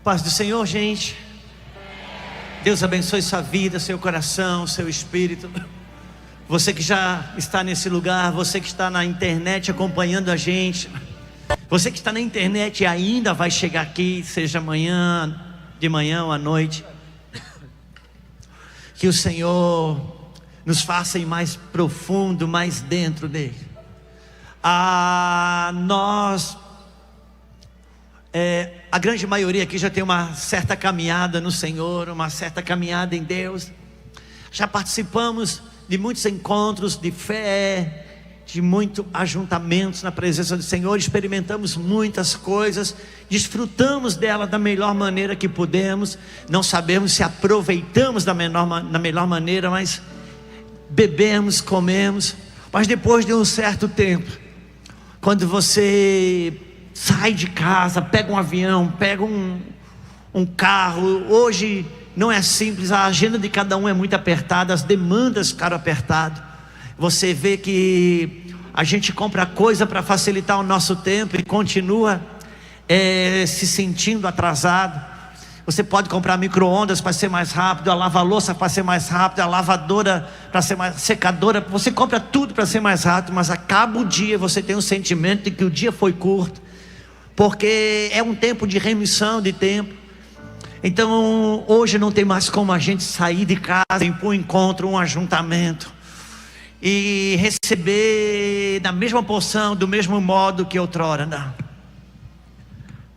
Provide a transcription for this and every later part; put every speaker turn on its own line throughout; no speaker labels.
Paz do Senhor, gente. Deus abençoe sua vida, seu coração, seu espírito. Você que já está nesse lugar, você que está na internet acompanhando a gente, você que está na internet e ainda vai chegar aqui, seja amanhã, de manhã ou à noite, que o Senhor nos faça ir mais profundo, mais dentro dele. A grande maioria aqui já tem uma certa caminhada no Senhor, uma certa caminhada em Deus. Já participamos de muitos encontros de fé, de muitos ajuntamentos na presença do Senhor. Experimentamos muitas coisas, desfrutamos dela da melhor maneira que pudemos. Não sabemos se aproveitamos da melhor maneira, mas bebemos, comemos. Mas depois de um certo tempo, quando você sai de casa, pega um avião, pega um carro, hoje não é simples, a agenda de cada um é muito apertada, as demandas ficaram apertadas. Você vê que a gente compra coisa para facilitar o nosso tempo e continua se sentindo atrasado. Você pode comprar micro-ondas para ser mais rápido, a lava-louça para ser mais rápido, a lavadora para ser mais, secadora, você compra tudo para ser mais rápido, mas acaba o dia, você tem um sentimento de que o dia foi curto, porque é um tempo de remissão de tempo. Então hoje não tem mais como a gente sair de casa, ir para um encontro, um ajuntamento e receber da mesma porção, do mesmo modo que outrora, não.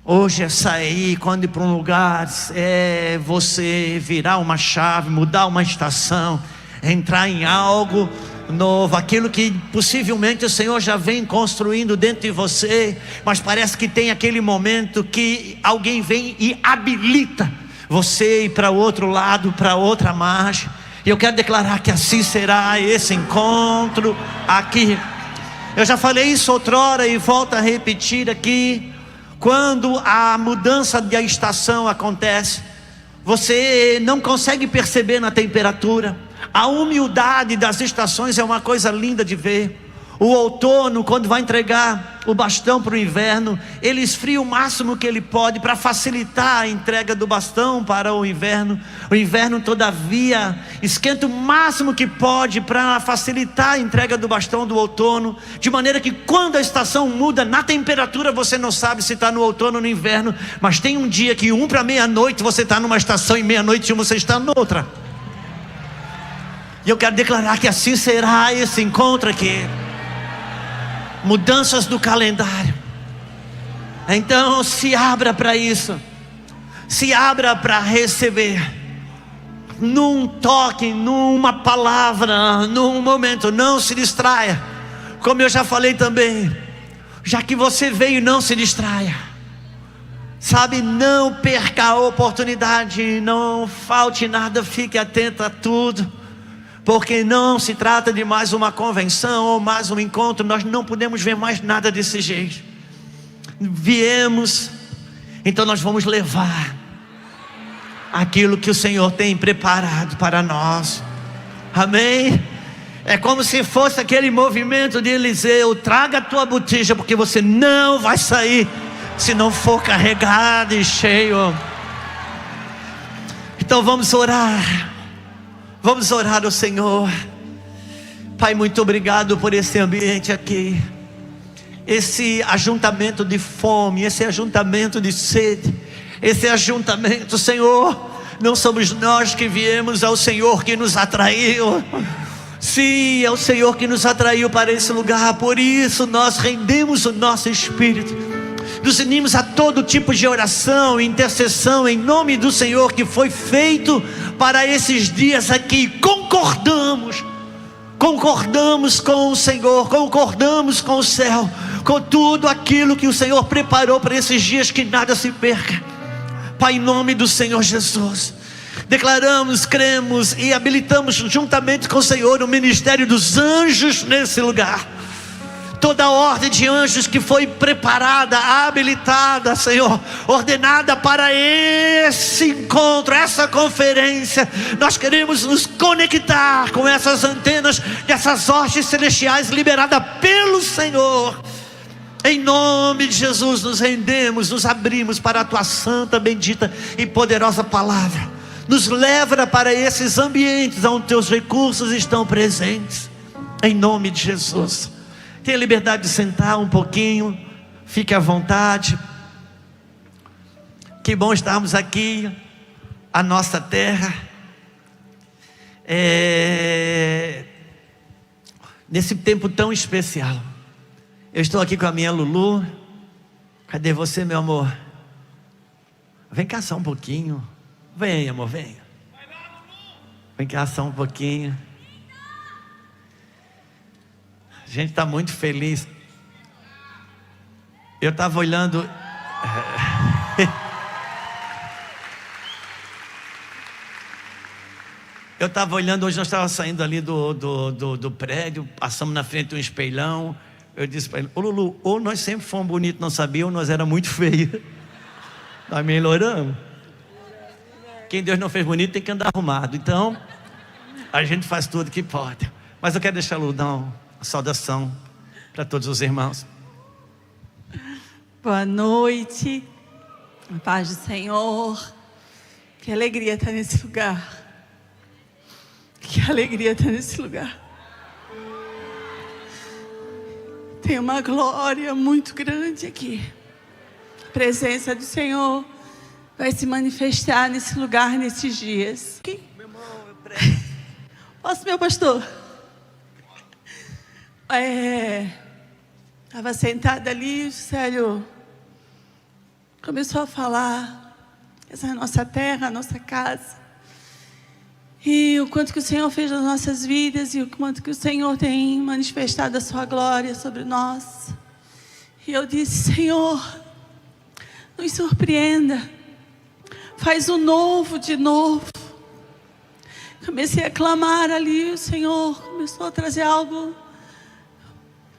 Hoje é sair, quando ir para um lugar, é você virar uma chave, mudar uma estação, entrar em algo novo, aquilo que possivelmente o Senhor já vem construindo dentro de você, mas parece que tem aquele momento que alguém vem e habilita você ir para o outro lado, para outra margem. E eu quero declarar que assim será esse encontro aqui. Eu já falei isso outrora e volto a repetir aqui. Quando a mudança de estação acontece, você não consegue perceber na temperatura. A humildade das estações é uma coisa linda de ver. O outono, quando vai entregar o bastão para o inverno, ele esfria o máximo que ele pode para facilitar a entrega do bastão para o inverno. O inverno, todavia, esquenta o máximo que pode para facilitar a entrega do bastão do outono, de maneira que quando a estação muda na temperatura, você não sabe se está no outono ou no inverno, mas tem um dia que para meia-noite você está numa estação e meia-noite você está noutra. E eu quero declarar que assim será esse encontro aqui. Mudanças do calendário. Então se abra para isso. Se abra para receber. Num toque, numa palavra, num momento. Não se distraia. Como eu já falei também, já que você veio, não se distraia. Sabe, não perca a oportunidade. Não falte nada, fique atento a tudo. Porque não se trata de mais uma convenção ou mais um encontro. Nós não podemos ver mais nada desse jeito. Viemos, então nós vamos levar aquilo que o Senhor tem preparado para nós. Amém? É como se fosse aquele movimento de Eliseu: traga a tua botija, porque você não vai sair se não for carregado e cheio. Então vamos orar. Vamos orar ao Senhor. Pai, muito obrigado por esse ambiente aqui, esse ajuntamento de fome, esse ajuntamento de sede, esse ajuntamento, Senhor. Não somos nós que viemos, é o Senhor que nos atraiu. Sim, é o Senhor que nos atraiu para esse lugar. Por isso nós rendemos o nosso espírito, nos unimos a todo tipo de oração, intercessão em nome do Senhor que foi feito para esses dias aqui. Concordamos com o Senhor, concordamos com o céu, com tudo aquilo que o Senhor preparou para esses dias, que nada se perca. Pai, em nome do Senhor Jesus, declaramos, cremos e habilitamos juntamente com o Senhor o ministério dos anjos nesse lugar. Toda a ordem de anjos que foi preparada, habilitada, Senhor, ordenada para esse encontro, essa conferência. Nós queremos nos conectar com essas antenas, dessas hostes celestiais liberadas pelo Senhor. Em nome de Jesus, nos rendemos, nos abrimos para a tua santa, bendita e poderosa palavra. Nos leva para esses ambientes onde teus recursos estão presentes. Em nome de Jesus. Tenha liberdade de sentar um pouquinho. Fique à vontade. Que bom estarmos aqui. A nossa terra. Nesse tempo tão especial. Eu estou aqui com a minha Lulu. Cadê você, meu amor? Vem cá só um pouquinho. Vem, amor, vem. Vem cá só um pouquinho. A gente está muito feliz. Eu estava olhando. Eu estava olhando, hoje nós estávamos saindo ali do prédio, passamos na frente de um espelhão. Eu disse para ele: ô Lulu, ou nós sempre fomos bonitos, não sabia, ou nós era muito feio. Nós melhoramos. Quem Deus não fez bonito tem que andar arrumado. Então, a gente faz tudo que pode. Mas eu quero deixar a Lulu dar uma saudação para todos os irmãos.
Boa noite, a paz do Senhor. Que alegria estar nesse lugar. Que alegria estar nesse lugar. Tem uma glória muito grande aqui. A presença do Senhor vai se manifestar nesse lugar, nesses dias.
Meu irmão, eu prego.
Posso, meu pastor? Estava sentada ali, o Célio começou a falar. Essa é a nossa terra, a nossa casa. E o quanto que o Senhor fez nas nossas vidas, e o quanto que o Senhor tem manifestado a sua glória sobre nós. E eu disse: Senhor, nos surpreenda, faz o novo de novo. Comecei a clamar ali, o Senhor começou a trazer algo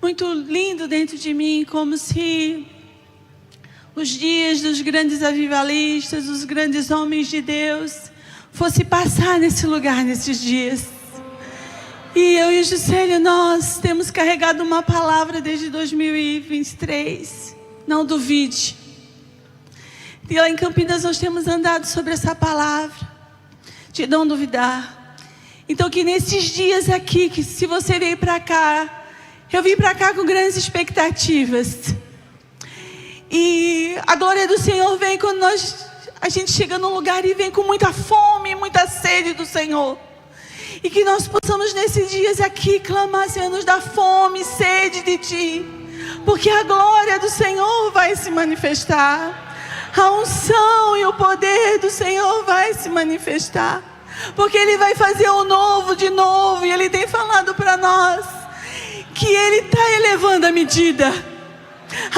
muito lindo dentro de mim, como se os dias dos grandes avivalistas, dos grandes homens de Deus, fosse passar nesse lugar, nesses dias. E eu e Juscelia, nós temos carregado uma palavra desde 2023. Não duvide. E lá em Campinas nós temos andado sobre essa palavra, de não duvidar. Então que nesses dias aqui, que se você veio para cá, eu vim para cá com grandes expectativas. E a glória do Senhor vem quando a gente chega num lugar e vem com muita fome, muita sede do Senhor. E que nós possamos nesses dias aqui clamar: Senhor, nos dá fome e sede de Ti. Porque a glória do Senhor vai se manifestar. A unção e o poder do Senhor vai se manifestar. Porque Ele vai fazer o novo de novo. E Ele tem falado para nós que Ele está elevando a medida.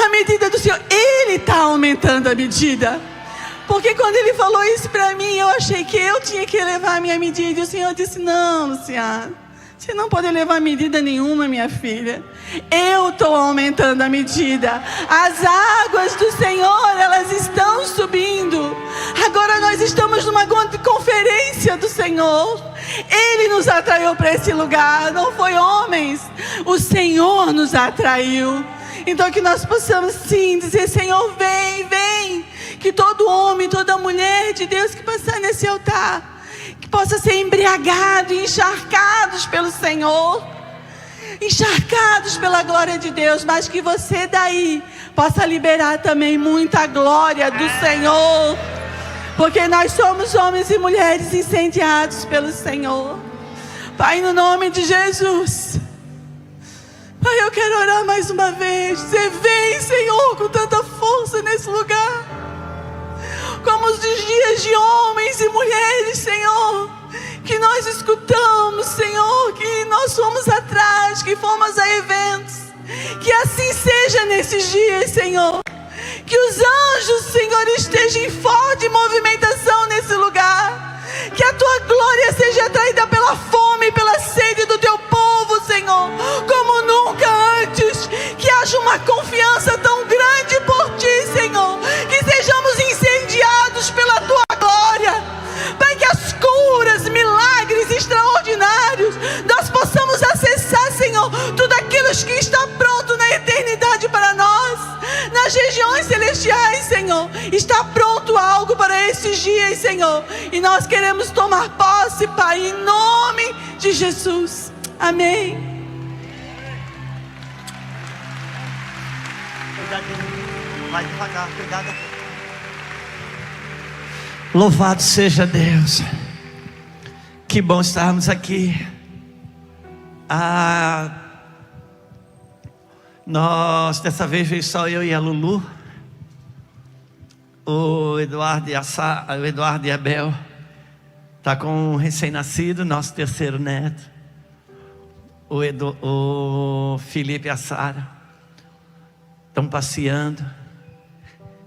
A medida do Senhor, Ele está aumentando a medida. Porque quando Ele falou isso para mim, eu achei que eu tinha que elevar a minha medida. E o Senhor disse: não, Luciana, você não pode elevar medida nenhuma, minha filha. Eu estou aumentando a medida. As águas do Senhor, elas estão subindo. Agora nós estamos numa conferência do Senhor. Ele nos atraiu para esse lugar, não foi homens. O Senhor nos atraiu. Então que nós possamos sim dizer: Senhor, vem, vem. Que todo homem, toda mulher de Deus que passar nesse altar, que possa ser embriagado e encharcados pelo Senhor, encharcados pela glória de Deus, mas que você daí possa liberar também muita glória do Senhor, porque nós somos homens e mulheres incendiados pelo Senhor. Pai, no nome de Jesus, Pai, eu quero orar mais uma vez, dizer: vem, Senhor, com tanta força nesse lugar, como os dias de homens e mulheres, Senhor, que nós escutamos, Senhor, que nós fomos atrás, que fomos a eventos. Que assim seja nesses dias, Senhor. Que os anjos, Senhor, estejam em forte movimentação nesse lugar. Que a Tua glória seja atraída pela fome e pela sede do Teu povo, Senhor, como nunca antes. Que haja uma confiança tão grande por Ti, Senhor, que sejamos incendiados pela Tua glória. Pai, que as curas, milagres extraordinários nós possamos acessar, Senhor, tudo aquilo que está pronto na eternidade para nós. nesses dias, Senhor. E nós queremos tomar posse, Pai, em nome de Jesus. Amém.
Cuidado, vai devagar, cuidado. Louvado seja Deus. Que bom estarmos aqui. Nós, dessa vez veio só eu e a Lulu. O Eduardo e a Bel tá com um recém-nascido, nosso terceiro neto. O Felipe e a Sara estão passeando.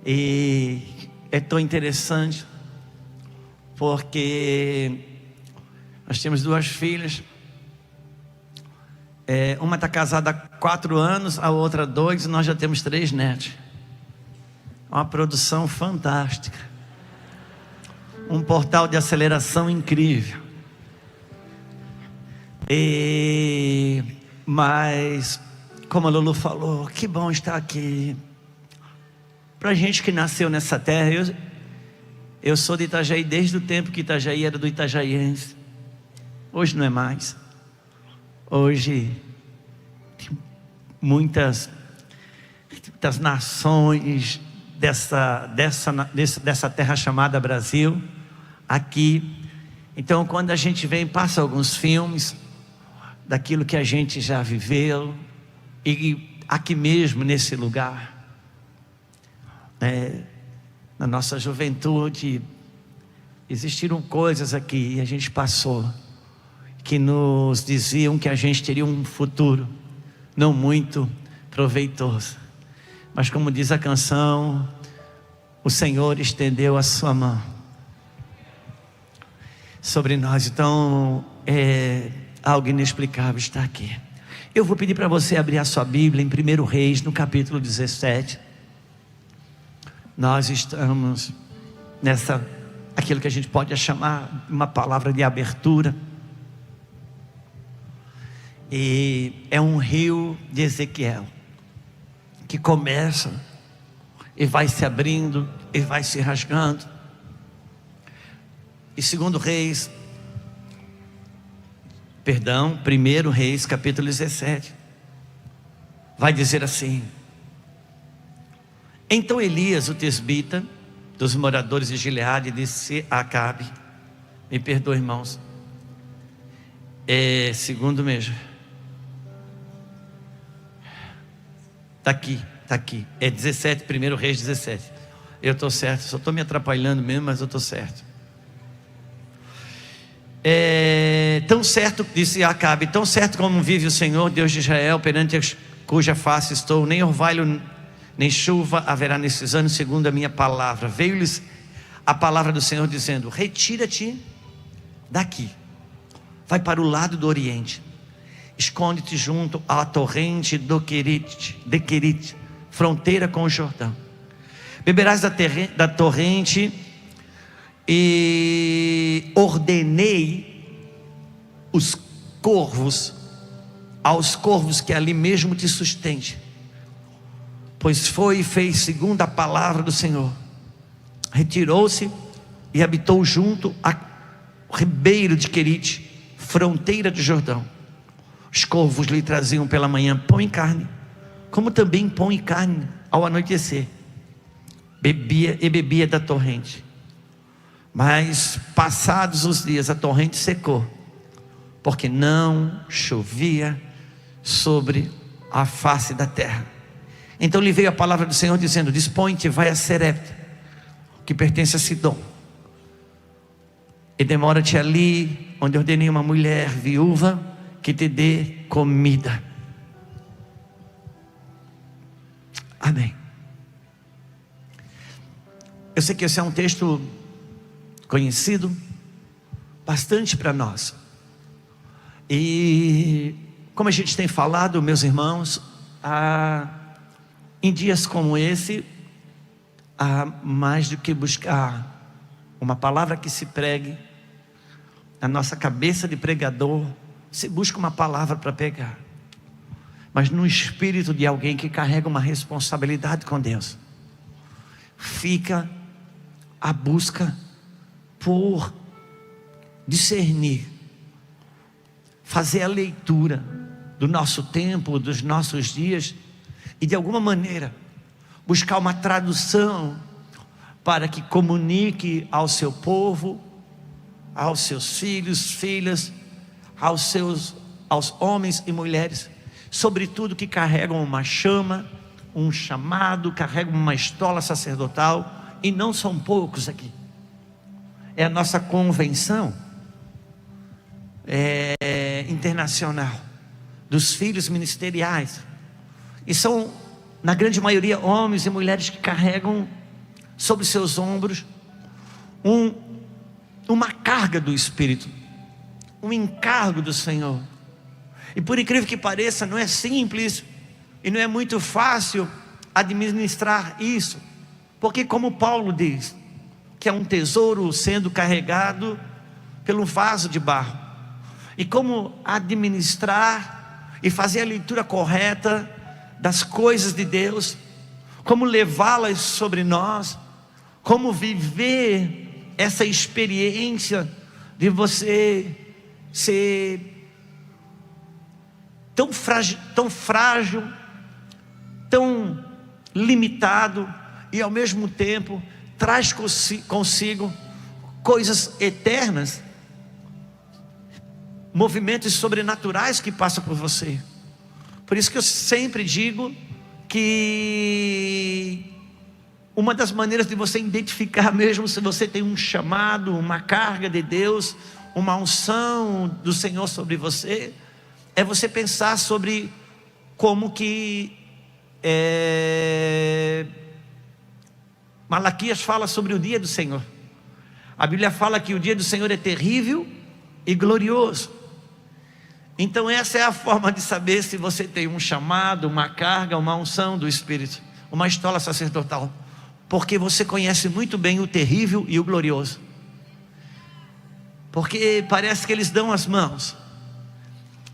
E é tão interessante, porque nós temos 2 filhas. Uma está casada há 4 anos, a outra 2, e nós já temos 3 netos. Uma produção fantástica, um portal de aceleração incrível. Mas, como a Lulu falou, que bom estar aqui. Para gente que nasceu nessa terra, eu sou de Itajaí desde o tempo que Itajaí era do itajaiense. Hoje não é mais. Hoje tem muitas nações dessa terra chamada Brasil aqui. Então, quando a gente vem, passa alguns filmes daquilo que a gente já viveu, e aqui mesmo nesse lugar, na nossa juventude, existiram coisas aqui, e a gente passou, que nos diziam que a gente teria um futuro não muito proveitoso. Mas como diz a canção, o Senhor estendeu a sua mão sobre nós. Então é algo inexplicável estar aqui. Eu vou pedir para você abrir a sua Bíblia em 1 Reis, no capítulo 17. Nós estamos aquilo que a gente pode chamar uma palavra de abertura. E é um rio de Ezequiel, que começa e vai se abrindo e vai se rasgando. E 1 Reis, capítulo 17, vai dizer assim: então Elias, o tesbita, dos moradores de Gileade, disse a Acabe, me perdoe, irmãos, segundo mesmo, está aqui, é 17, 1 Reis 17, eu estou certo, só estou me atrapalhando mesmo, mas eu estou certo. Tão certo, disse Acabe, tão certo como vive o Senhor, Deus de Israel, perante cuja face estou, nem orvalho nem chuva haverá nesses anos, segundo a minha palavra. Veio-lhes a palavra do Senhor dizendo: retira-te daqui, vai para o lado do oriente, esconde-te junto à torrente de Querite, fronteira com o Jordão. Beberás da torrente, e ordenei aos corvos que ali mesmo te sustente, pois foi e fez segundo a palavra do Senhor. Retirou-se e habitou junto ao ribeiro de Querite, fronteira do Jordão. Os corvos lhe traziam pela manhã pão e carne, como também pão e carne ao anoitecer. Bebia da torrente. Mas passados os dias a torrente secou, porque não chovia sobre a face da terra. Então lhe veio a palavra do Senhor dizendo: dispõe-te, vai a Serepta, que pertence a Sidom, e demora-te ali, onde ordenei uma mulher viúva que te dê comida. Amém. Eu sei que esse é um texto conhecido bastante para nós, e como a gente tem falado, meus irmãos, em dias como esse, há mais do que buscar uma palavra que se pregue, na nossa cabeça de pregador se busca uma palavra para pegar, mas no espírito de alguém que carrega uma responsabilidade com Deus, fica a busca por discernir, fazer a leitura do nosso tempo, dos nossos dias, e de alguma maneira buscar uma tradução para que comunique ao seu povo, aos seus filhos, filhas, aos homens e mulheres, sobretudo que carregam uma chama, um chamado, carregam uma estola sacerdotal, e não são poucos aqui. É a nossa convenção internacional dos filhos ministeriais, e são, na grande maioria, homens e mulheres que carregam sobre seus ombros uma carga do Espírito, um encargo do Senhor. E por incrível que pareça, não é simples e não é muito fácil administrar isso, porque como Paulo diz, que é um tesouro sendo carregado pelo vaso de barro, e como administrar e fazer a leitura correta das coisas de Deus, como levá-las sobre nós, como viver essa experiência de você ser tão frágil, tão limitado, e ao mesmo tempo traz consigo coisas eternas, movimentos sobrenaturais que passam por você. Por isso que eu sempre digo que uma das maneiras de você identificar mesmo se você tem um chamado, uma carga de Deus, uma unção do Senhor sobre você, é você pensar sobre como que Malaquias fala sobre o dia do Senhor. A Bíblia fala que o dia do Senhor é terrível e glorioso. Então essa é a forma de saber se você tem um chamado, uma carga, uma unção do Espírito, uma estola sacerdotal, porque você conhece muito bem o terrível e o glorioso, porque parece que eles dão as mãos,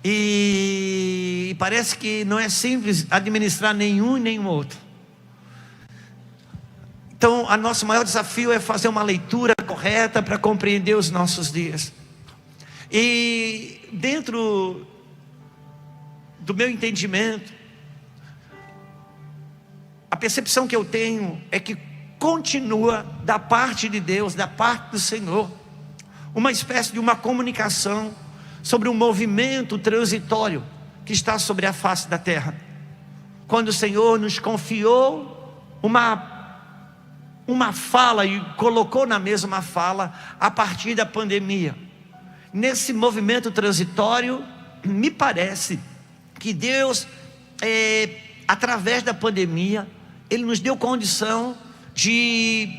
e parece que não é simples administrar nenhum e nenhum outro. Então o nosso maior desafio é fazer uma leitura correta para compreender os nossos dias. E dentro do meu entendimento, a percepção que eu tenho é que continua da parte de Deus, da parte do Senhor, uma espécie de uma comunicação sobre um movimento transitório que está sobre a face da terra. Quando o Senhor nos confiou uma fala e colocou na mesma fala a partir da pandemia. Nesse movimento transitório, me parece que Deus, através da pandemia, Ele nos deu condição de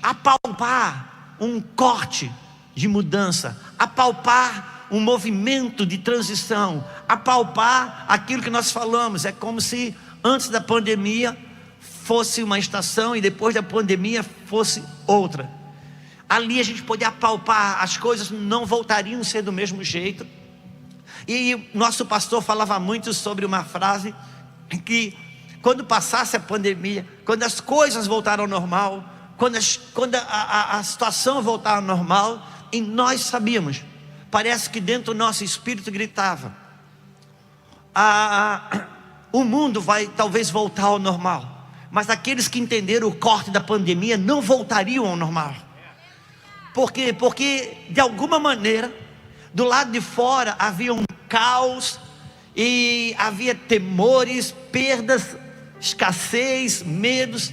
apalpar um corte de mudança, apalpar um movimento de transição, apalpar aquilo que nós falamos. É como se antes da pandemia fosse uma estação e depois da pandemia fosse outra. Ali a gente podia apalpar, as coisas não voltariam a ser do mesmo jeito. E nosso pastor falava muito sobre uma frase, que quando passasse a pandemia, quando as coisas voltaram ao normal, quando a situação voltar ao normal, e nós sabíamos, parece que dentro do nosso espírito gritava, o mundo vai talvez voltar ao normal, mas aqueles que entenderam o corte da pandemia não voltariam ao normal. Por quê? Porque de alguma maneira, do lado de fora havia um caos, e havia temores, perdas, escassez, medos.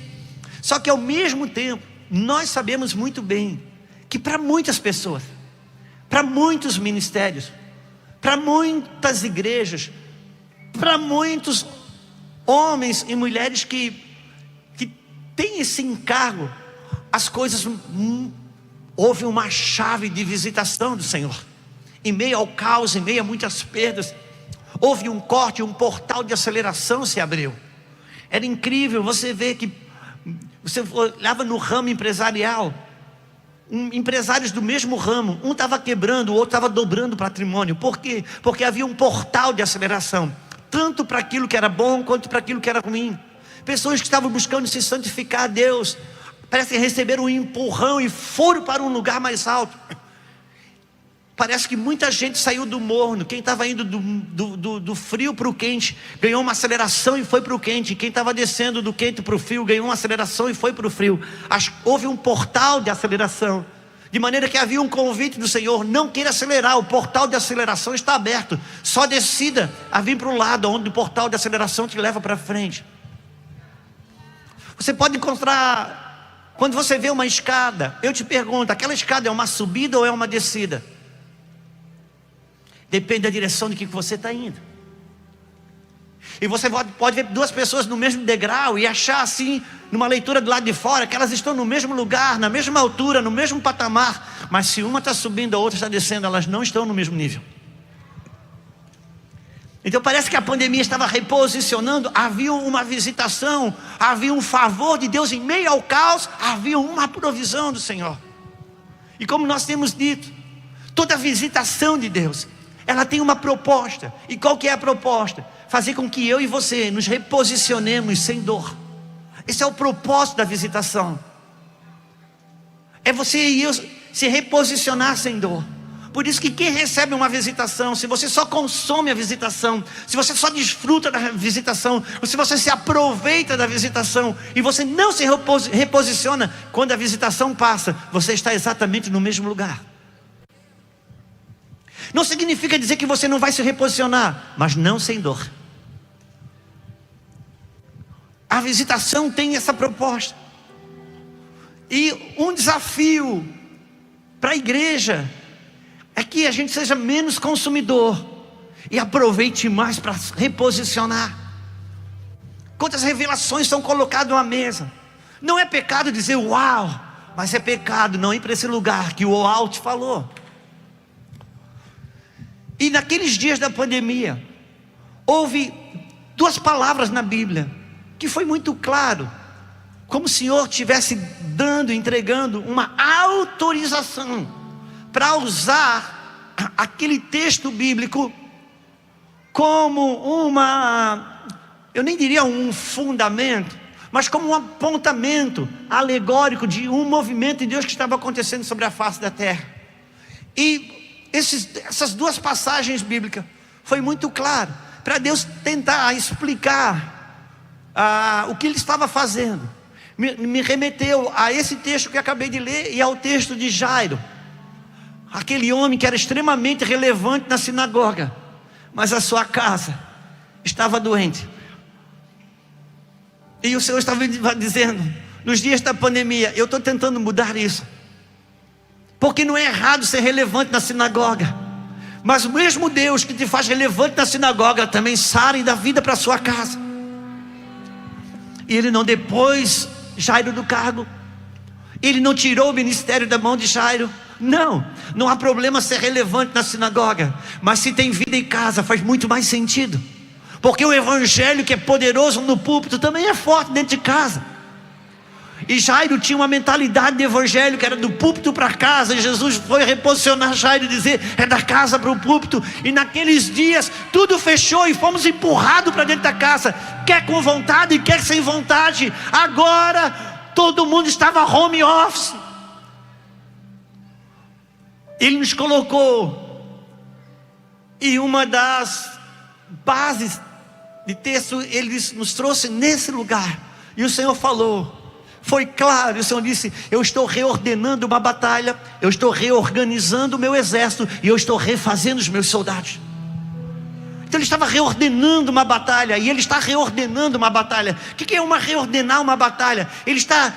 Só que ao mesmo tempo, nós sabemos muito bem que para muitas pessoas, para muitos ministérios, para muitas igrejas, para muitos homens e mulheres que têm esse encargo, as coisas, houve uma chave de visitação do Senhor. Em meio ao caos, em meio a muitas perdas, houve um corte, um portal de aceleração se abriu. Era incrível você ver que você olhava no ramo empresarial, empresários do mesmo ramo, um estava quebrando, o outro estava dobrando patrimônio. Por quê? Porque havia um portal de aceleração, tanto para aquilo que era bom, quanto para aquilo que era ruim. Pessoas que estavam buscando se santificar a Deus, Parece que receberam um empurrão e foram para um lugar mais alto. Parece que muita gente saiu do morno. Quem estava indo do frio para o quente ganhou uma aceleração e foi para o quente. Quem estava descendo do quente para o frio ganhou uma aceleração e foi para o frio. Houve um portal de aceleração, de maneira que havia um convite do Senhor: não queira acelerar, o portal de aceleração está aberto, só decida a vir para o lado onde o portal de aceleração te leva para frente. Você pode encontrar, quando você vê uma escada, eu te pergunto, aquela escada é uma subida ou é uma descida? Depende da direção de que você está indo. E você pode ver duas pessoas no mesmo degrau e achar assim, numa leitura do lado de fora, que elas estão no mesmo lugar, na mesma altura, no mesmo patamar. Mas se uma está subindo, a outra está descendo, elas não estão no mesmo nível. Então parece que a pandemia estava reposicionando. Havia uma visitação, havia um favor de Deus em meio ao caos, havia uma provisão do Senhor. E como nós temos dito, toda visitação de Deus, ela tem uma proposta. E qual que é a proposta? Fazer com que eu e você nos reposicionemos sem dor. Esse é o propósito da visitação. É você e eu se reposicionar sem dor. Por isso que quem recebe uma visitação, se você só consome a visitação, se você só desfruta da visitação, ou se você se aproveita da visitação e você não se reposiciona, quando a visitação passa, você está exatamente no mesmo lugar. Não significa dizer que você não vai se reposicionar, mas não sem dor. A visitação tem essa proposta. E um desafio para a igreja é que a gente seja menos consumidor e aproveite mais para reposicionar. Quantas revelações são colocadas à mesa? Não é pecado dizer uau, mas é pecado não ir para esse lugar que o uau te falou. E naqueles dias da pandemia, houve duas palavras na Bíblia, que foi muito claro, como o Senhor estivesse entregando uma autorização para usar aquele texto bíblico como eu nem diria um fundamento, mas como um apontamento alegórico de um movimento de Deus que estava acontecendo sobre a face da terra. E essas duas passagens bíblicas foi muito claro, para Deus tentar explicar o que Ele estava fazendo. Me remeteu a esse texto que eu acabei de ler e ao texto de Jairo, aquele homem que era extremamente relevante na sinagoga, mas a sua casa estava doente. E o Senhor estava dizendo, nos dias da pandemia, eu estou tentando mudar isso, porque não é errado ser relevante na sinagoga, mas o mesmo Deus que te faz relevante na sinagoga também sara e dá vida para a sua casa. E Ele não depôs Jairo do cargo, Ele não tirou o ministério da mão de Jairo. Não há problema ser relevante na sinagoga, mas se tem vida em casa faz muito mais sentido, porque o evangelho que é poderoso no púlpito também é forte dentro de casa. E Jairo tinha uma mentalidade de evangelho que era do púlpito para casa, e Jesus foi reposicionar Jairo e dizer, é da casa para o púlpito. E naqueles dias tudo fechou e fomos empurrados para dentro da casa, quer com vontade, quer sem vontade. Agora todo mundo estava home office. Ele nos colocou, e uma das bases de texto, Ele nos trouxe nesse lugar, e o Senhor falou, foi claro, o Senhor disse, eu estou reordenando uma batalha, eu estou reorganizando o meu exército, e eu estou refazendo os meus soldados. Então Ele estava reordenando uma batalha, e Ele está reordenando uma batalha. O que é reordenar uma batalha? Ele está,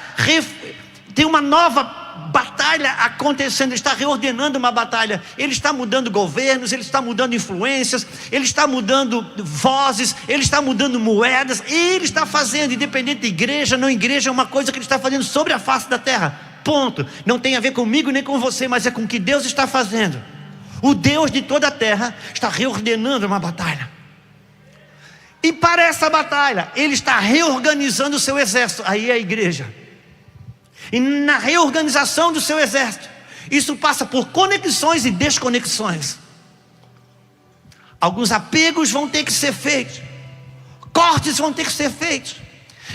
tem uma nova batalha acontecendo, Ele está reordenando uma batalha. Ele está mudando governos, Ele está mudando influências, Ele está mudando vozes, Ele está mudando moedas. Ele está fazendo, independente de igreja, não igreja, é uma coisa que Ele está fazendo sobre a face da terra, ponto. Não tem a ver comigo nem com você, mas é com o que Deus está fazendo. O Deus de toda a terra está reordenando uma batalha, e para essa batalha Ele está reorganizando o seu exército. Aí é a igreja. E na reorganização do seu exército, isso passa por conexões e desconexões. Alguns apegos vão ter que ser feitos, cortes vão ter que ser feitos.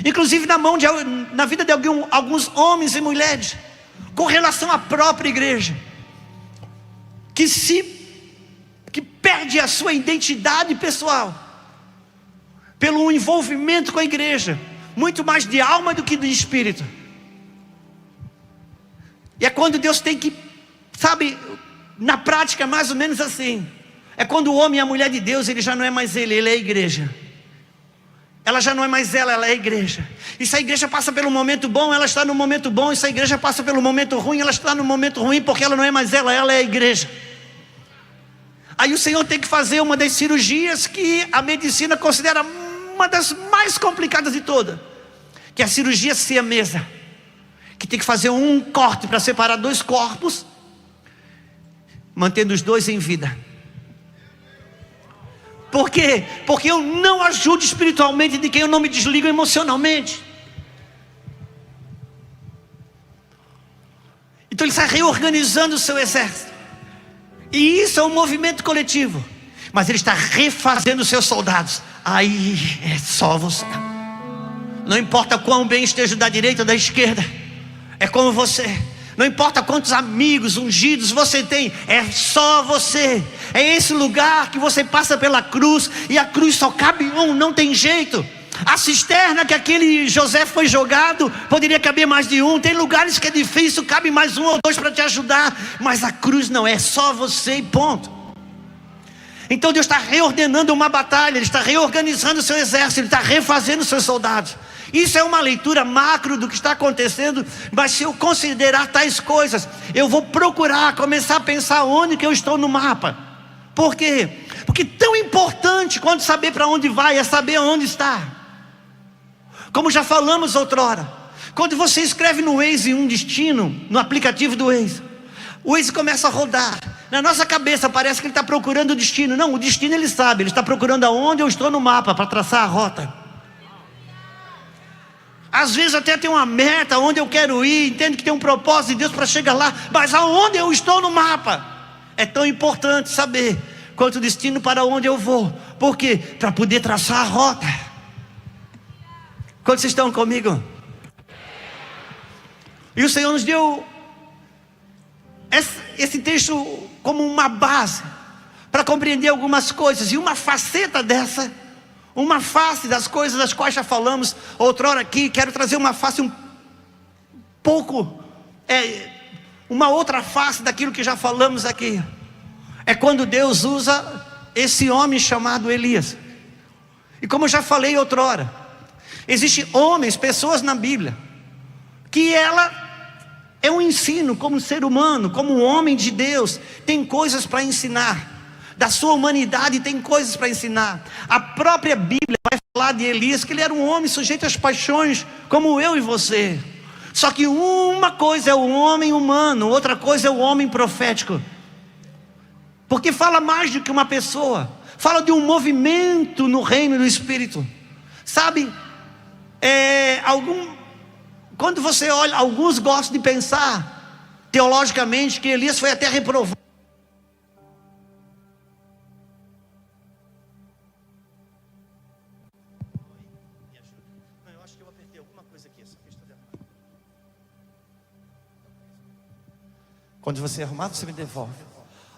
inclusive na vida de alguns homens e mulheres, com relação à própria igreja, que perde a sua identidade pessoal pelo envolvimento com a igreja, muito mais de alma do que de espírito. E é quando Deus tem que, sabe, na prática mais ou menos assim, é quando o homem e a mulher de Deus, ele já não é mais ele é a igreja. Ela já não é mais ela é a igreja. E se a igreja passa pelo momento bom, ela está no momento bom. E se a igreja passa pelo momento ruim, ela está no momento ruim, porque ela não é mais ela é a igreja. Aí o Senhor tem que fazer uma das cirurgias que a medicina considera uma das mais complicadas de todas, que é a cirurgia siamesa, que tem que fazer um corte para separar dois corpos, mantendo os dois em vida. Por quê? Porque eu não ajudo espiritualmente de quem eu não me desligo emocionalmente. Então ele está reorganizando o seu exército. E isso é um movimento coletivo. Mas ele está refazendo os seus soldados. Aí é só você. Não importa quão bem esteja da direita ou da esquerda, é como você. Não importa quantos amigos ungidos você tem, é só você. É esse lugar que você passa pela cruz, e a cruz só cabe um, não tem jeito. A cisterna que aquele José foi jogado, poderia caber mais de um. Tem lugares que é difícil, cabe mais um ou dois para te ajudar. Mas a cruz não, é só você e ponto. Então Deus está reordenando uma batalha, Ele está reorganizando o seu exército, Ele está refazendo os seus soldados. Isso é uma leitura macro do que está acontecendo. Mas se eu considerar tais coisas, eu vou procurar começar a pensar onde que eu estou no mapa. Por quê? Porque tão importante quanto saber para onde vai é saber onde está. Como já falamos outrora, quando você escreve no Waze um destino, no aplicativo do Waze, o Waze começa a rodar. Na nossa cabeça parece que ele está procurando o destino. Não, o destino ele sabe, ele está procurando aonde eu estou no mapa para traçar a rota. Às vezes até tem uma meta onde eu quero ir, entendo que tem um propósito de Deus para chegar lá, mas aonde eu estou no mapa? É tão importante saber quanto o destino para onde eu vou. Por quê? Para poder traçar a rota. Quantos estão comigo? E o Senhor nos deu esse texto como uma base para compreender algumas coisas. E uma faceta dessa, uma face das coisas das quais já falamos outrora aqui, quero trazer uma face um pouco, uma outra face daquilo que já falamos aqui. É quando Deus usa esse homem chamado Elias. E como eu já falei outrora, existem homens, pessoas na Bíblia, que ela é um ensino como ser humano, como um homem de Deus, tem coisas para ensinar. Da sua humanidade tem coisas para ensinar. A própria Bíblia vai falar de Elias, que ele era um homem sujeito às paixões, como eu e você. Só que uma coisa é o homem humano, outra coisa é o homem profético. Porque fala mais do que uma pessoa, fala de um movimento no reino do Espírito. Sabe, quando você olha, alguns gostam de pensar teologicamente que Elias foi até reprovado. Eu acho que eu apertei alguma coisa aqui. Quando você arrumar, você me devolve.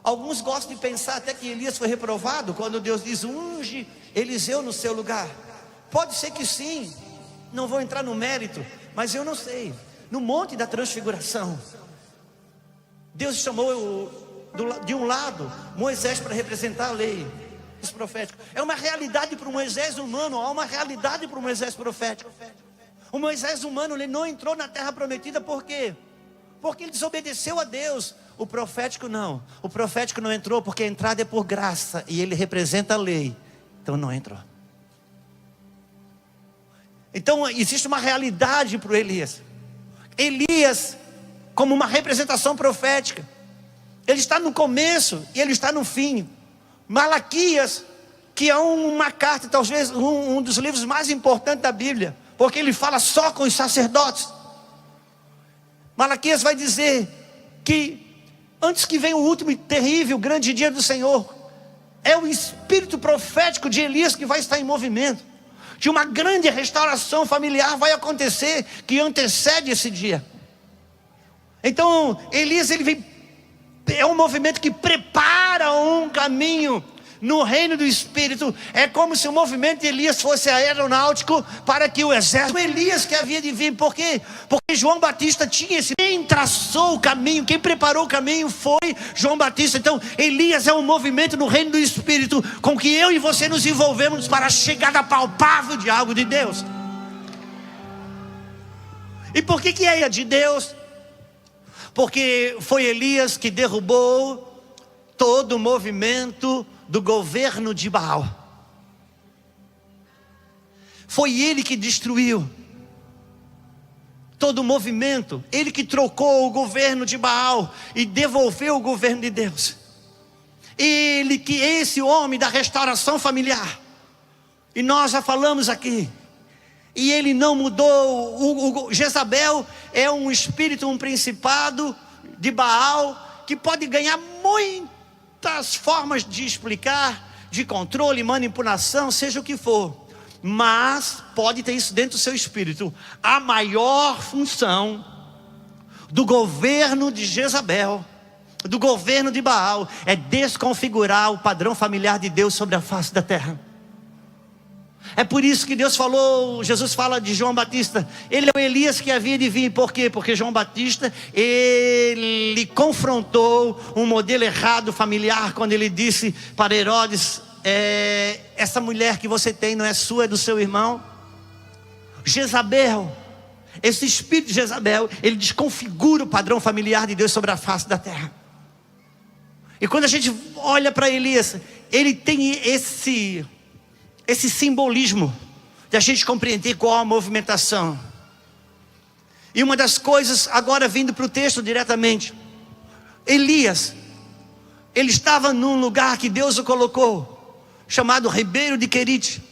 Alguns gostam de pensar até que Elias foi reprovado quando Deus diz: unge Eliseu no seu lugar. Pode ser que sim, não vou entrar no mérito, mas eu não sei. No monte da transfiguração, Deus chamou de um lado Moisés para representar a lei, esse profético. É uma realidade para o Moisés humano, há uma realidade para o Moisés profético. O Moisés humano, ele não entrou na terra prometida, por quê? Porque ele desobedeceu a Deus. O profético não. O profético não entrou porque a entrada é por graça e ele representa a lei. Então não entrou. Então existe uma realidade para o Elias. Elias, como uma representação profética, ele está no começo e ele está no fim. Malaquias, que é uma carta, talvez um dos livros mais importantes da Bíblia, porque ele fala só com os sacerdotes. Malaquias vai dizer que antes que venha o último e terrível, grande dia do Senhor, é o espírito profético de Elias que vai estar em movimento. de uma grande restauração familiar vai acontecer, que antecede esse dia. Então Elias, ele vem, é um movimento que prepara um caminho no reino do Espírito. É como se o movimento de Elias fosse aeronáutico para que o exército, Elias que havia de vir. Por quê? Porque João Batista tinha esse, quem traçou o caminho, quem preparou o caminho foi João Batista. Então Elias é um movimento no reino do Espírito com que eu e você nos envolvemos para a chegada palpável de algo de Deus. E por que é de Deus? Porque foi Elias que derrubou todo o movimento do governo de Baal. Foi ele que destruiu todo o movimento. Ele que trocou o governo de Baal e devolveu o governo de Deus. Ele que é esse homem da restauração familiar. E nós já falamos aqui. E ele não mudou. Jezabel é um espírito, um principado de Baal, que pode ganhar muitas formas de explicar, de controle, manipulação, seja o que for, mas pode ter isso dentro do seu espírito. A maior função do governo de Jezabel, do governo de Baal, é desconfigurar o padrão familiar de Deus sobre a face da terra. É por isso que Deus falou, Jesus fala de João Batista, ele é o Elias que havia de vir. Por quê? Porque João Batista, ele confrontou um modelo errado familiar, quando ele disse para Herodes, essa mulher que você tem não é sua, é do seu irmão. Jezabel, esse espírito de Jezabel, ele desconfigura o padrão familiar de Deus sobre a face da terra. E quando a gente olha para Elias, ele tem esse simbolismo de a gente compreender qual a movimentação. E uma das coisas, agora vindo para o texto diretamente, Elias, ele estava num lugar que Deus o colocou, chamado Ribeiro de Querite.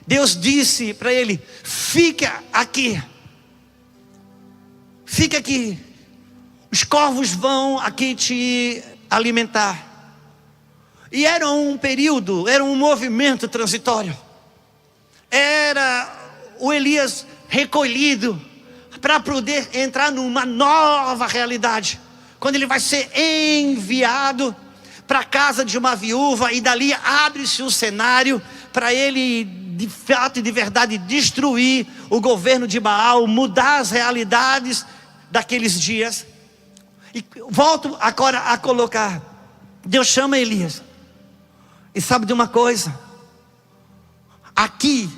Deus disse para ele: fica aqui, fica aqui, os corvos vão aqui te alimentar. E era um período, era um movimento transitório. Era o Elias recolhido para poder entrar numa nova realidade, quando ele vai ser enviado para a casa de uma viúva, e dali abre-se um cenário para ele de fato e de verdade destruir o governo de Baal, mudar as realidades daqueles dias. E volto agora a colocar, Deus chama Elias, e sabe de uma coisa? Aqui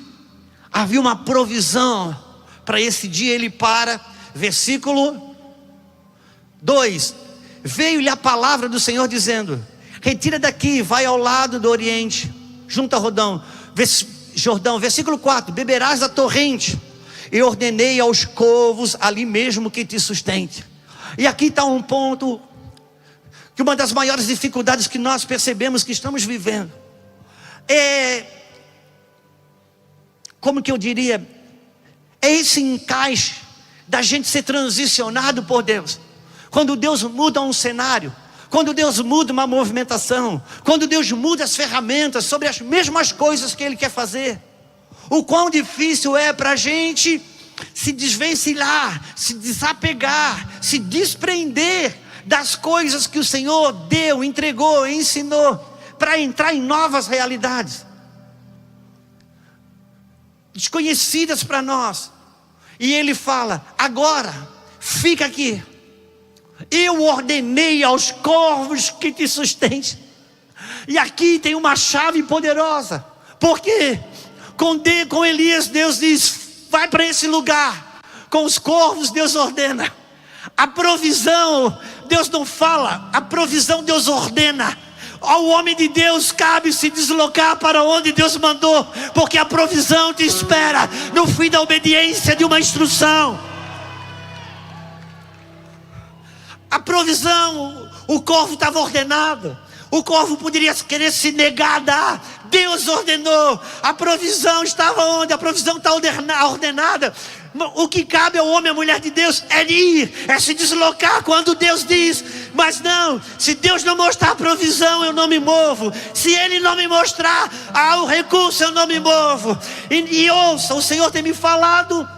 havia uma provisão para esse dia. Ele para, versículo 2: veio-lhe a palavra do Senhor dizendo: retira daqui, vai ao lado do oriente, junto ao Jordão. Versículo 4: beberás da torrente, e ordenei aos corvos ali mesmo que te sustente. E aqui está um ponto, que uma das maiores dificuldades que nós percebemos que estamos vivendo, como que eu diria, é esse encaixe da gente ser transicionado por Deus. Quando Deus muda um cenário, quando Deus muda uma movimentação, quando Deus muda as ferramentas sobre as mesmas coisas que Ele quer fazer, o quão difícil é para a gente se desvencilhar, se desapegar, se desprender das coisas que o Senhor deu, entregou, ensinou, para entrar em novas realidades desconhecidas para nós. E Ele fala: agora, fica aqui, eu ordenei aos corvos que te sustentem. E aqui tem uma chave poderosa. Por quê? Com Elias, Deus diz: vai para esse lugar. Com os corvos, Deus ordena. A provisão, Deus não fala, a provisão Deus ordena. Ao homem de Deus cabe se deslocar para onde Deus mandou, porque a provisão te espera no fim da obediência de uma instrução. A provisão, o corvo estava ordenado, O corvo poderia querer se negar a dar. Deus ordenou. A provisão estava onde? A provisão está ordenada. O que cabe ao homem e à mulher de Deus é ir, é se deslocar quando Deus diz. Mas não, se Deus não mostrar a provisão, eu não me movo. Se Ele não me mostrar o recurso, eu não me movo. E ouça, o Senhor tem me falado.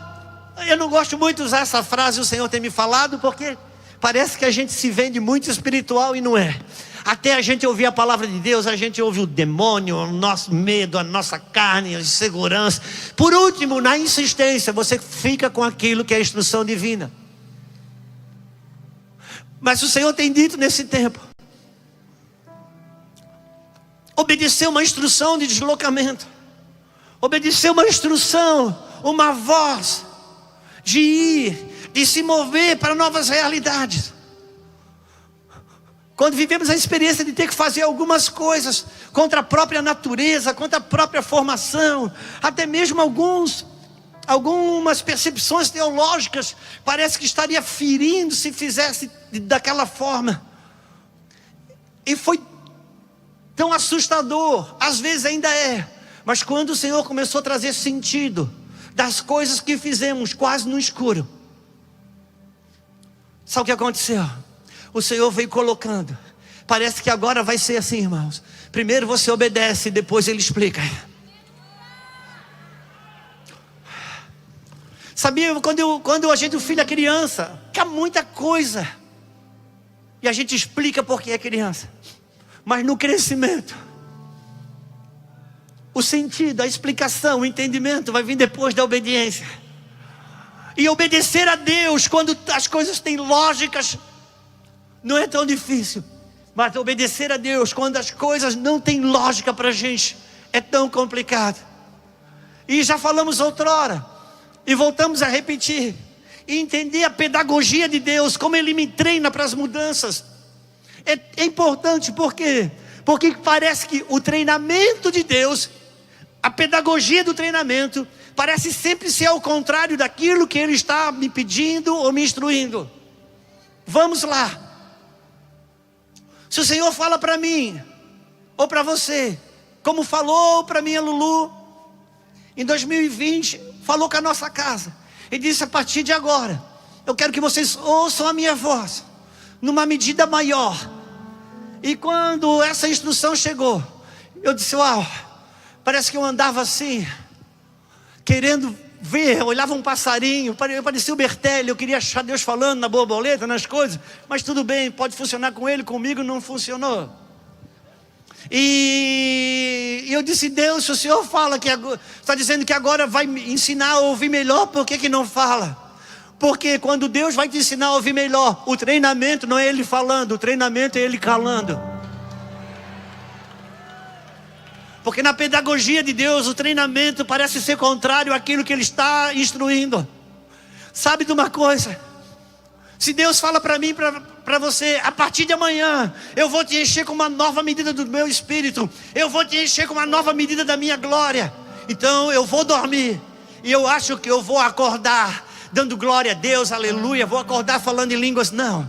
Eu não gosto muito de usar essa frase, o Senhor tem me falado, porque parece que a gente se vende muito espiritual e não é. Até a gente ouvir a palavra de Deus, a gente ouve o demônio, o nosso medo, a nossa carne, a insegurança. Por último, na insistência, você fica com aquilo que é a instrução divina. Mas o Senhor tem dito nesse tempo: obedecer uma instrução de deslocamento, obedecer uma instrução, uma voz de ir, de se mover para novas realidades. Quando vivemos a experiência de ter que fazer algumas coisas contra a própria natureza, contra a própria formação, até mesmo algumas percepções teológicas, parece que estaria ferindo se fizesse daquela forma. E foi tão assustador, às vezes ainda é, mas quando o Senhor começou a trazer sentido das coisas que fizemos quase no escuro, sabe o que aconteceu? O Senhor veio colocando. Parece que agora vai ser assim, irmãos. Primeiro você obedece, depois Ele explica. Sabia, quando o filho é criança, quer muita coisa, e a gente explica porque é criança. Mas no crescimento, o sentido, a explicação, o entendimento vai vir depois da obediência. E obedecer a Deus quando as coisas têm lógicas não é tão difícil. Mas obedecer a Deus quando as coisas não têm lógica para a gente é tão complicado. E já falamos outrora, e voltamos a repetir, e entender a pedagogia de Deus, como Ele me treina para as mudanças. É importante, por quê? Porque parece que o treinamento de Deus, a pedagogia do treinamento, parece sempre ser ao contrário daquilo que Ele está me pedindo ou me instruindo. Vamos lá. Se o Senhor fala para mim, ou para você, como falou para mim a Lulu, em 2020, falou com a nossa casa, e disse: a partir de agora, eu quero que vocês ouçam a minha voz, numa medida maior. E quando essa instrução chegou, eu disse: uau, parece que eu andava assim, querendo ver, olhava um passarinho, parecia o Bertelli, eu queria achar Deus falando na borboleta, nas coisas, mas tudo bem, pode funcionar com ele, comigo não funcionou. E eu disse: Deus, se o Senhor fala que está dizendo que agora vai me ensinar a ouvir melhor, por que não fala? Porque quando Deus vai te ensinar a ouvir melhor, o treinamento não é Ele falando, o treinamento é Ele calando. Porque na pedagogia de Deus, o treinamento parece ser contrário àquilo que Ele está instruindo. Sabe de uma coisa? Se Deus fala para mim, para você: a partir de amanhã, eu vou te encher com uma nova medida do meu espírito, eu vou te encher com uma nova medida da minha glória. Então eu vou dormir, e eu acho que eu vou acordar dando glória a Deus, aleluia, vou acordar falando em línguas. Não.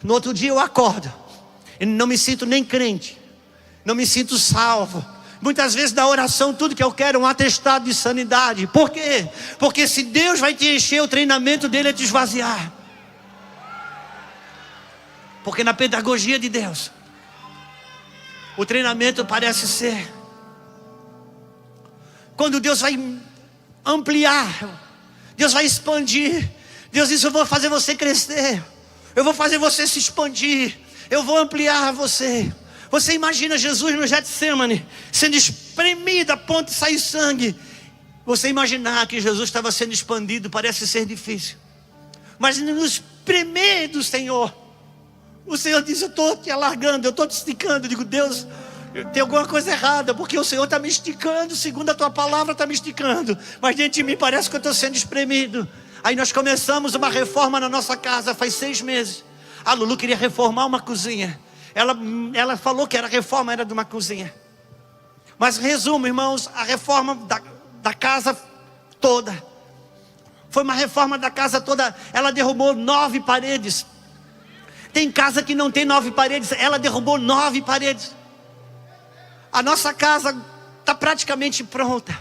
No outro dia eu acordo e não me sinto nem crente, não me sinto salvo. Muitas vezes na oração tudo que eu quero é um atestado de sanidade. Por quê? Porque se Deus vai te encher, o treinamento dele é te esvaziar. Porque na pedagogia de Deus, o treinamento parece ser, quando Deus vai ampliar, Deus vai expandir, Deus diz: eu vou fazer você crescer, eu vou fazer você se expandir, eu vou ampliar você. Você imagina Jesus no Getsemane, sendo espremido a ponto de sair sangue. Você imaginar que Jesus estava sendo expandido parece ser difícil. Mas no espremer do Senhor, o Senhor diz: eu estou te alargando, eu estou te esticando. Eu digo: Deus, tem alguma coisa errada, porque o Senhor está me esticando, segundo a tua palavra está me esticando, mas dentro de mim parece que eu estou sendo espremido. Aí nós começamos uma reforma na nossa casa, faz 6 meses. A Lulu queria reformar uma cozinha. Ela falou que a reforma era de uma cozinha. Mas resumo, irmãos, a reforma da casa toda. Foi uma reforma da casa toda. Ela derrubou 9 paredes. Tem casa que não tem 9 paredes, ela derrubou 9 paredes. A nossa casa está praticamente pronta.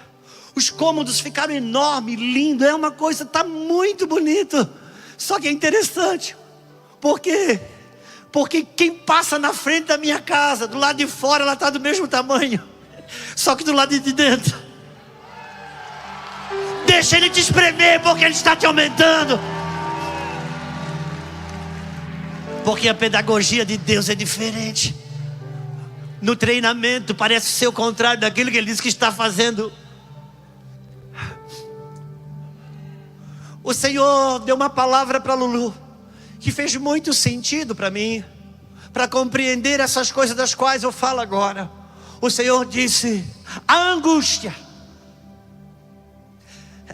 Os cômodos ficaram enormes, lindo, é uma coisa, está muito bonito. Só que é interessante. Por quê? Porque quem passa na frente da minha casa, do lado de fora, ela está do mesmo tamanho. Só que do lado de dentro. Deixa ele te espremer, porque ele está te aumentando. Porque a pedagogia de Deus é diferente. No treinamento parece ser o contrário daquilo que ele diz que está fazendo. O Senhor deu uma palavra para Lulu que fez muito sentido para mim, para compreender essas coisas das quais eu falo agora. O Senhor disse: a angústia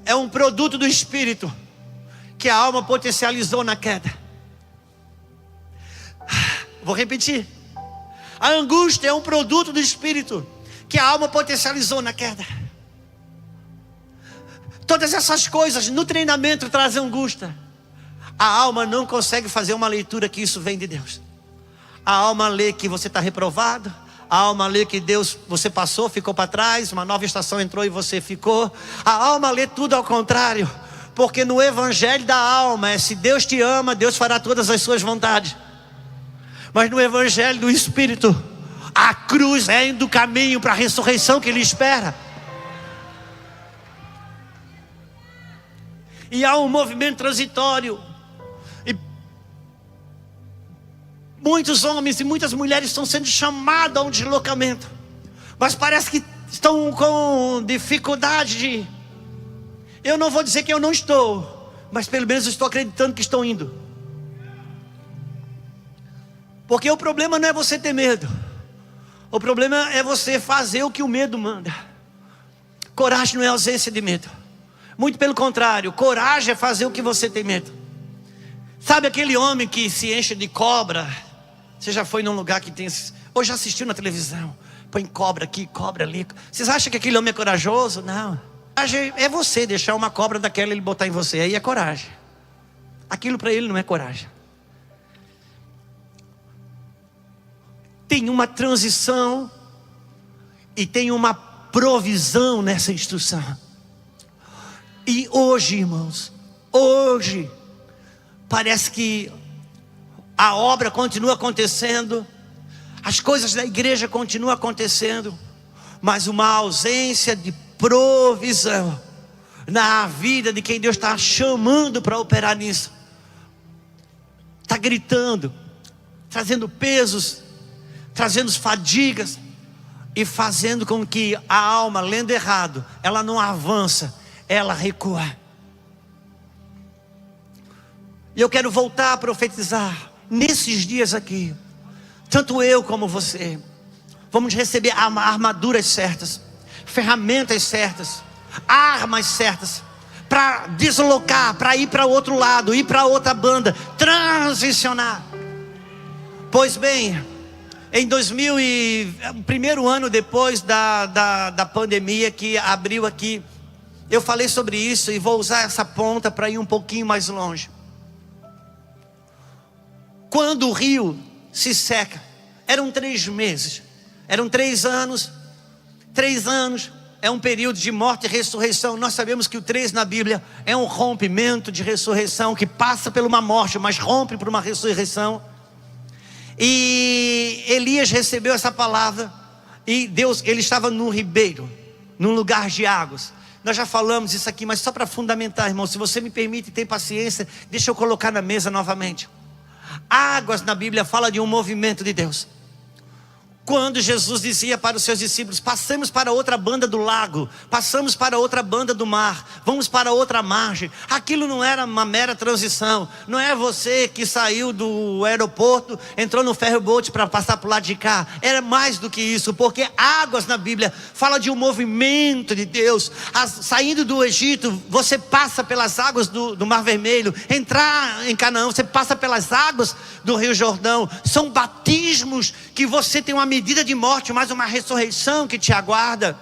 é um produto do espírito que a alma potencializou na queda. Vou repetir. A angústia é um produto do espírito que a alma potencializou na queda. Todas essas coisas no treinamento trazem angústia. A alma não consegue fazer uma leitura que isso vem de Deus. A alma lê que você está reprovado. A alma lê que Deus, você passou, ficou para trás. Uma nova estação entrou e você ficou. A alma lê tudo ao contrário. Porque no evangelho da alma é: se Deus te ama, Deus fará todas as suas vontades. Mas no evangelho do espírito, a cruz é do caminho para a ressurreição que ele espera. E há um movimento transitório. E muitos homens e muitas mulheres estão sendo chamados a um deslocamento. Mas parece que estão com dificuldade de... Eu não vou dizer que eu não estou, mas pelo menos estou acreditando que estão indo. Porque o problema não é você ter medo. O problema é você fazer o que o medo manda. Coragem não é ausência de medo. Muito pelo contrário, coragem é fazer o que você tem medo. Sabe aquele homem que se enche de cobra? Você já foi num lugar que tem... Ou já assistiu na televisão? Põe cobra aqui, cobra ali. Vocês acham que aquele homem é corajoso? Não. Coragem é você deixar uma cobra daquela e ele botar em você. Aí é coragem. Aquilo para ele não é coragem. Tem uma transição e tem uma provisão nessa instrução. E hoje, irmãos, hoje parece que a obra continua acontecendo, as coisas da igreja continuam acontecendo, mas uma ausência de provisão na vida de quem Deus está chamando para operar nisso. Está gritando, trazendo pesos, trazendo fadigas e fazendo com que a alma, lendo errado, ela não avança, ela recua. E eu quero voltar a profetizar nesses dias aqui. Tanto eu como você vamos receber armaduras certas, ferramentas certas, armas certas, para deslocar, para ir para outro lado, ir para outra banda, transicionar. Pois bem, em o primeiro ano depois da pandemia que abriu aqui, eu falei sobre isso e vou usar essa ponta para ir um pouquinho mais longe. Quando o rio se seca, eram 3 meses, eram 3 anos. 3 anos é um período de morte e ressurreição. Nós sabemos que o 3 na Bíblia é um rompimento de ressurreição, que passa por uma morte, mas rompe por uma ressurreição. E Elias recebeu essa palavra, e Deus, ele estava no ribeiro, num lugar de águas. Nós já falamos isso aqui, mas só para fundamentar, irmão, se você me permite e tem paciência, deixa eu colocar na mesa novamente. Águas na Bíblia fala de um movimento de Deus. Quando Jesus dizia para os seus discípulos: passamos para outra banda do lago, passamos para outra banda do mar, vamos para outra margem. Aquilo não era uma mera transição. Não é você que saiu do aeroporto, entrou no ferry-boat para passar para o lado de cá. Era mais do que isso, porque águas na Bíblia fala de um movimento de Deus. Saindo do Egito, você passa pelas águas do Mar Vermelho. Entrar em Canaã, você passa pelas águas do Rio Jordão. São batismos que você tem uma medida de morte, mas uma ressurreição que te aguarda.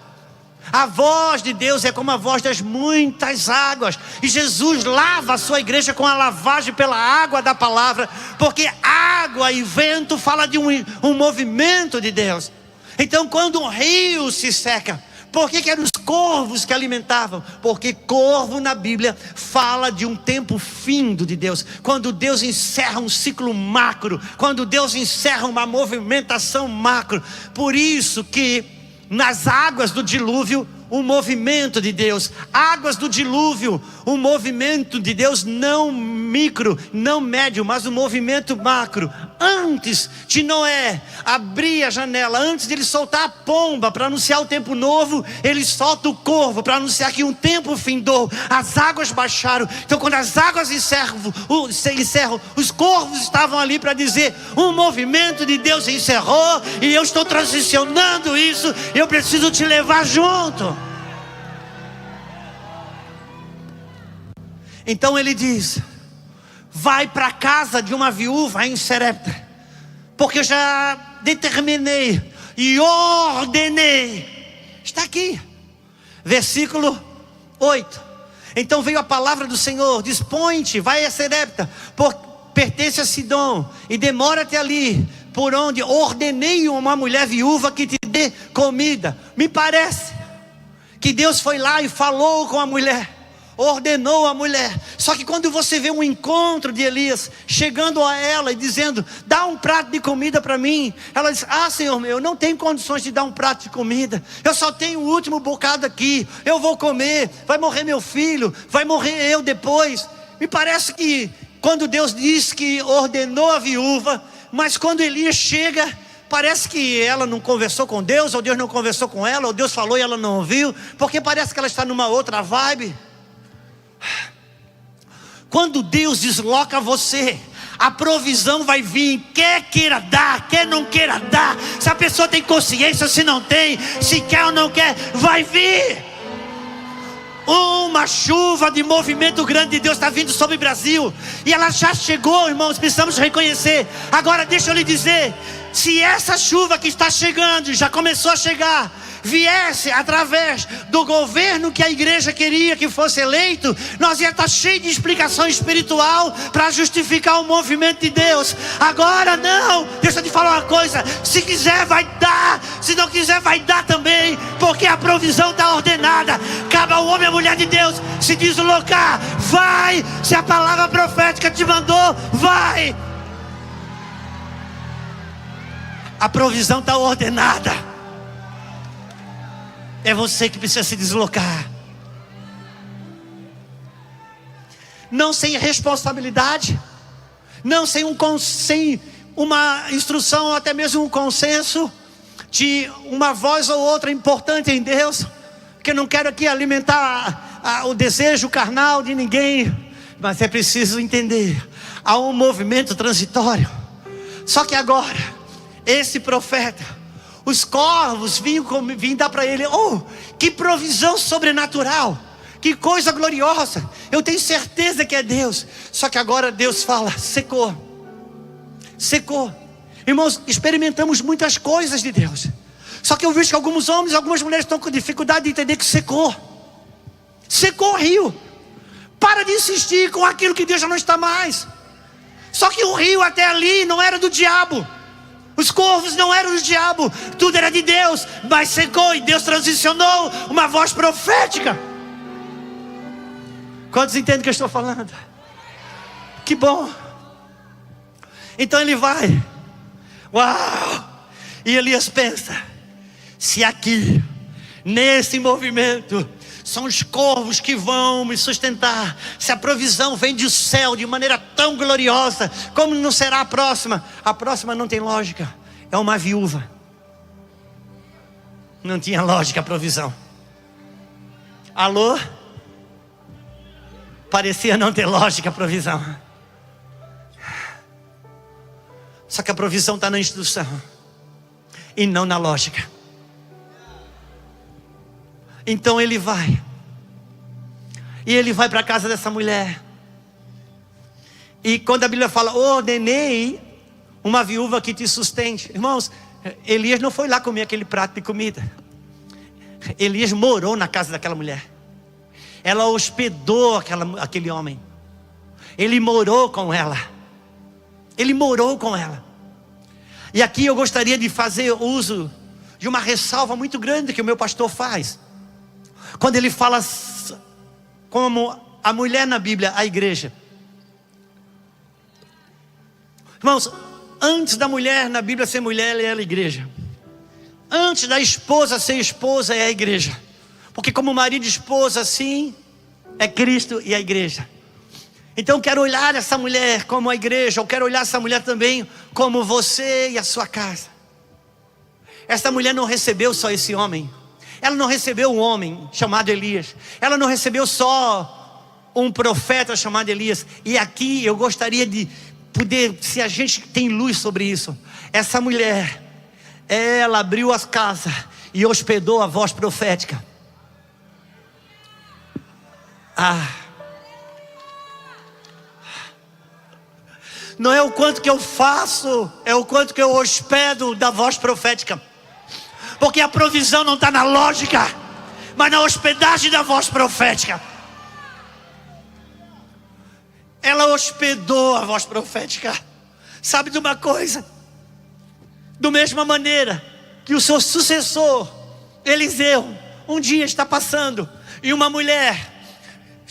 A voz de Deus é como a voz das muitas águas. E Jesus lava a sua igreja com a lavagem pela água da palavra. Porque água e vento fala de um movimento de Deus. Então quando um rio se seca, por que eram os corvos que alimentavam? Porque corvo na Bíblia fala de um tempo findo de Deus. Quando Deus encerra um ciclo macro. Quando Deus encerra uma movimentação macro. Por isso que nas águas do dilúvio, o movimento de Deus. Águas do dilúvio, o movimento de Deus, não micro, não médio, mas o movimento macro. Antes de Noé abrir a janela, antes de ele soltar a pomba para anunciar o tempo novo, ele solta o corvo para anunciar que um tempo findou. As águas baixaram. Então quando as águas encerram, os corvos estavam ali para dizer: um movimento de Deus encerrou e eu estou transicionando isso, eu preciso te levar junto. Então ele diz: vai para a casa de uma viúva em Serepta, porque eu já determinei e ordenei. Está aqui, versículo 8. Então veio a palavra do Senhor: dispõe-te, vai a Serepta, pertence a Sidom, e demora-te ali, por onde ordenei uma mulher viúva que te dê comida. Me parece que Deus foi lá e falou com a mulher, ordenou a mulher. Só que quando você vê um encontro de Elias chegando a ela e dizendo: dá um prato de comida para mim, ela diz: ah, Senhor meu, eu não tenho condições de dar um prato de comida, eu só tenho o último bocado aqui, eu vou comer, vai morrer meu filho, vai morrer eu depois. Me parece que quando Deus diz que ordenou a viúva, mas quando Elias chega, parece que ela não conversou com Deus, ou Deus não conversou com ela, ou Deus falou e ela não ouviu, porque parece que ela está numa outra vibe. Quando Deus desloca você, a provisão vai vir, quer queira dar, quer não queira dar. Se a pessoa tem consciência, se não tem, se quer ou não quer, vai vir. Uma chuva de movimento grande de Deus está vindo sobre o Brasil, e ela já chegou, irmãos, precisamos reconhecer. Agora deixa eu lhe dizer, se essa chuva que está chegando, já começou a chegar, viesse através do governo que a igreja queria que fosse eleito, nós ia estar cheio de explicação espiritual para justificar o movimento de Deus. Agora não, deixa eu te falar uma coisa: se quiser vai dar, se não quiser vai dar também, porque a provisão está ordenada. Cabe ao homem e à mulher de Deus se deslocar, vai. Se a palavra profética te mandou, vai. A provisão está ordenada. É você que precisa se deslocar. Não sem responsabilidade, não sem uma instrução, ou até mesmo um consenso de uma voz ou outra importante em Deus, porque eu não quero aqui alimentar o desejo carnal de ninguém, mas é preciso entender, há um movimento transitório. Só que agora, esse profeta, os corvos vinham dar para ele: oh, que provisão sobrenatural, que coisa gloriosa, eu tenho certeza que é Deus. Só que agora Deus fala: secou. Irmãos, experimentamos muitas coisas de Deus, só que eu vejo que alguns homens, algumas mulheres estão com dificuldade de entender que secou o rio. Para de insistir com aquilo que Deus já não está mais. Só que o rio até ali não era do diabo, os corvos não eram do diabo, tudo era de Deus, mas secou e Deus transicionou uma voz profética. Quantos entendem o que eu estou falando? Que bom. Então ele vai, uau, e Elias pensa: se aqui, nesse movimento, são os corvos que vão me sustentar, se a provisão vem do céu de maneira tão gloriosa, como não será a próxima? A próxima não tem lógica, é uma viúva. Não tinha lógica a provisão. Alô? Parecia não ter lógica a provisão. Só que a provisão está na instrução e não na lógica. Então ele vai, e ele vai para a casa dessa mulher. E quando a Bíblia fala: ordenei uma viúva que te sustente. Irmãos, Elias não foi lá comer aquele prato de comida. Elias morou na casa daquela mulher. Ela hospedou aquele homem. Ele morou com ela. Ele morou com ela. E aqui eu gostaria de fazer uso de uma ressalva muito grande que o meu pastor faz. Quando ele fala como a mulher na Bíblia, a igreja. Irmãos, antes da mulher na Bíblia ser mulher, ela é a igreja. Antes da esposa ser esposa, é a igreja. Porque como marido e esposa, assim, é Cristo e a igreja. Então eu quero olhar essa mulher como a igreja. Eu quero olhar essa mulher também como você e a sua casa. Essa mulher não recebeu só esse homem. Ela não recebeu um homem chamado Elias. Ela não recebeu só um profeta chamado Elias. E aqui eu gostaria de poder, se a gente tem luz sobre isso. Essa mulher, ela abriu as casas e hospedou a voz profética. Não é o quanto que eu faço, é o quanto que eu hospedo da voz profética. Porque a provisão não está na lógica, mas na hospedagem da voz profética. Ela hospedou a voz profética. Sabe de uma coisa? Da mesma maneira que o seu sucessor, Eliseu, um dia está passando, e uma mulher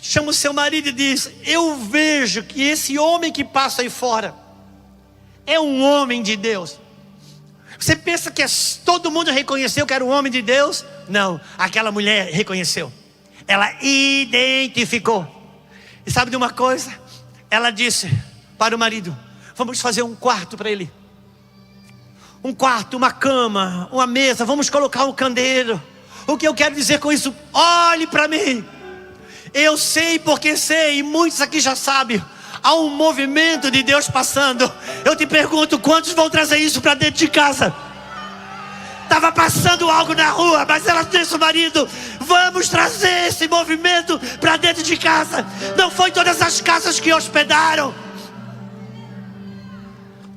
chama o seu marido e diz: eu vejo que esse homem que passa aí fora é um homem de Deus. Você pensa que todo mundo reconheceu que era um homem de Deus? Não, aquela mulher reconheceu. Ela identificou. E sabe de uma coisa? Ela disse para o marido: vamos fazer um quarto para ele. Um quarto, uma cama, uma mesa, vamos colocar um candeeiro. O que eu quero dizer com isso? Olhe para mim. Eu sei porque sei, e muitos aqui já sabem. Há um movimento de Deus passando. Eu te pergunto, quantos vão trazer isso para dentro de casa? Estava passando algo na rua, mas ela disse ao marido: vamos trazer esse movimento para dentro de casa. Não foi todas as casas que hospedaram.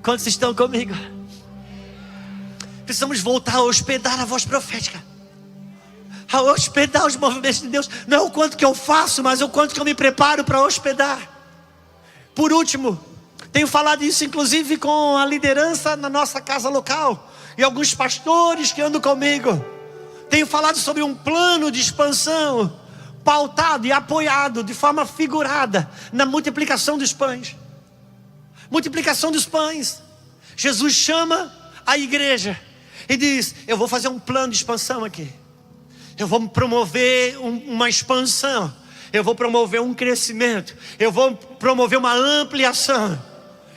Quantos estão comigo? Precisamos voltar a hospedar a voz profética, a hospedar os movimentos de Deus. Não é o quanto que eu faço, mas é o quanto que eu me preparo para hospedar. Por último, tenho falado isso inclusive com a liderança na nossa casa local e alguns pastores que andam comigo. Tenho falado sobre um plano de expansão pautado e apoiado de forma figurada na multiplicação dos pães. Multiplicação dos pães. Jesus chama a igreja e diz: eu vou fazer um plano de expansão aqui. Eu vou promover uma expansão. Eu vou promover um crescimento. Eu vou promover uma ampliação.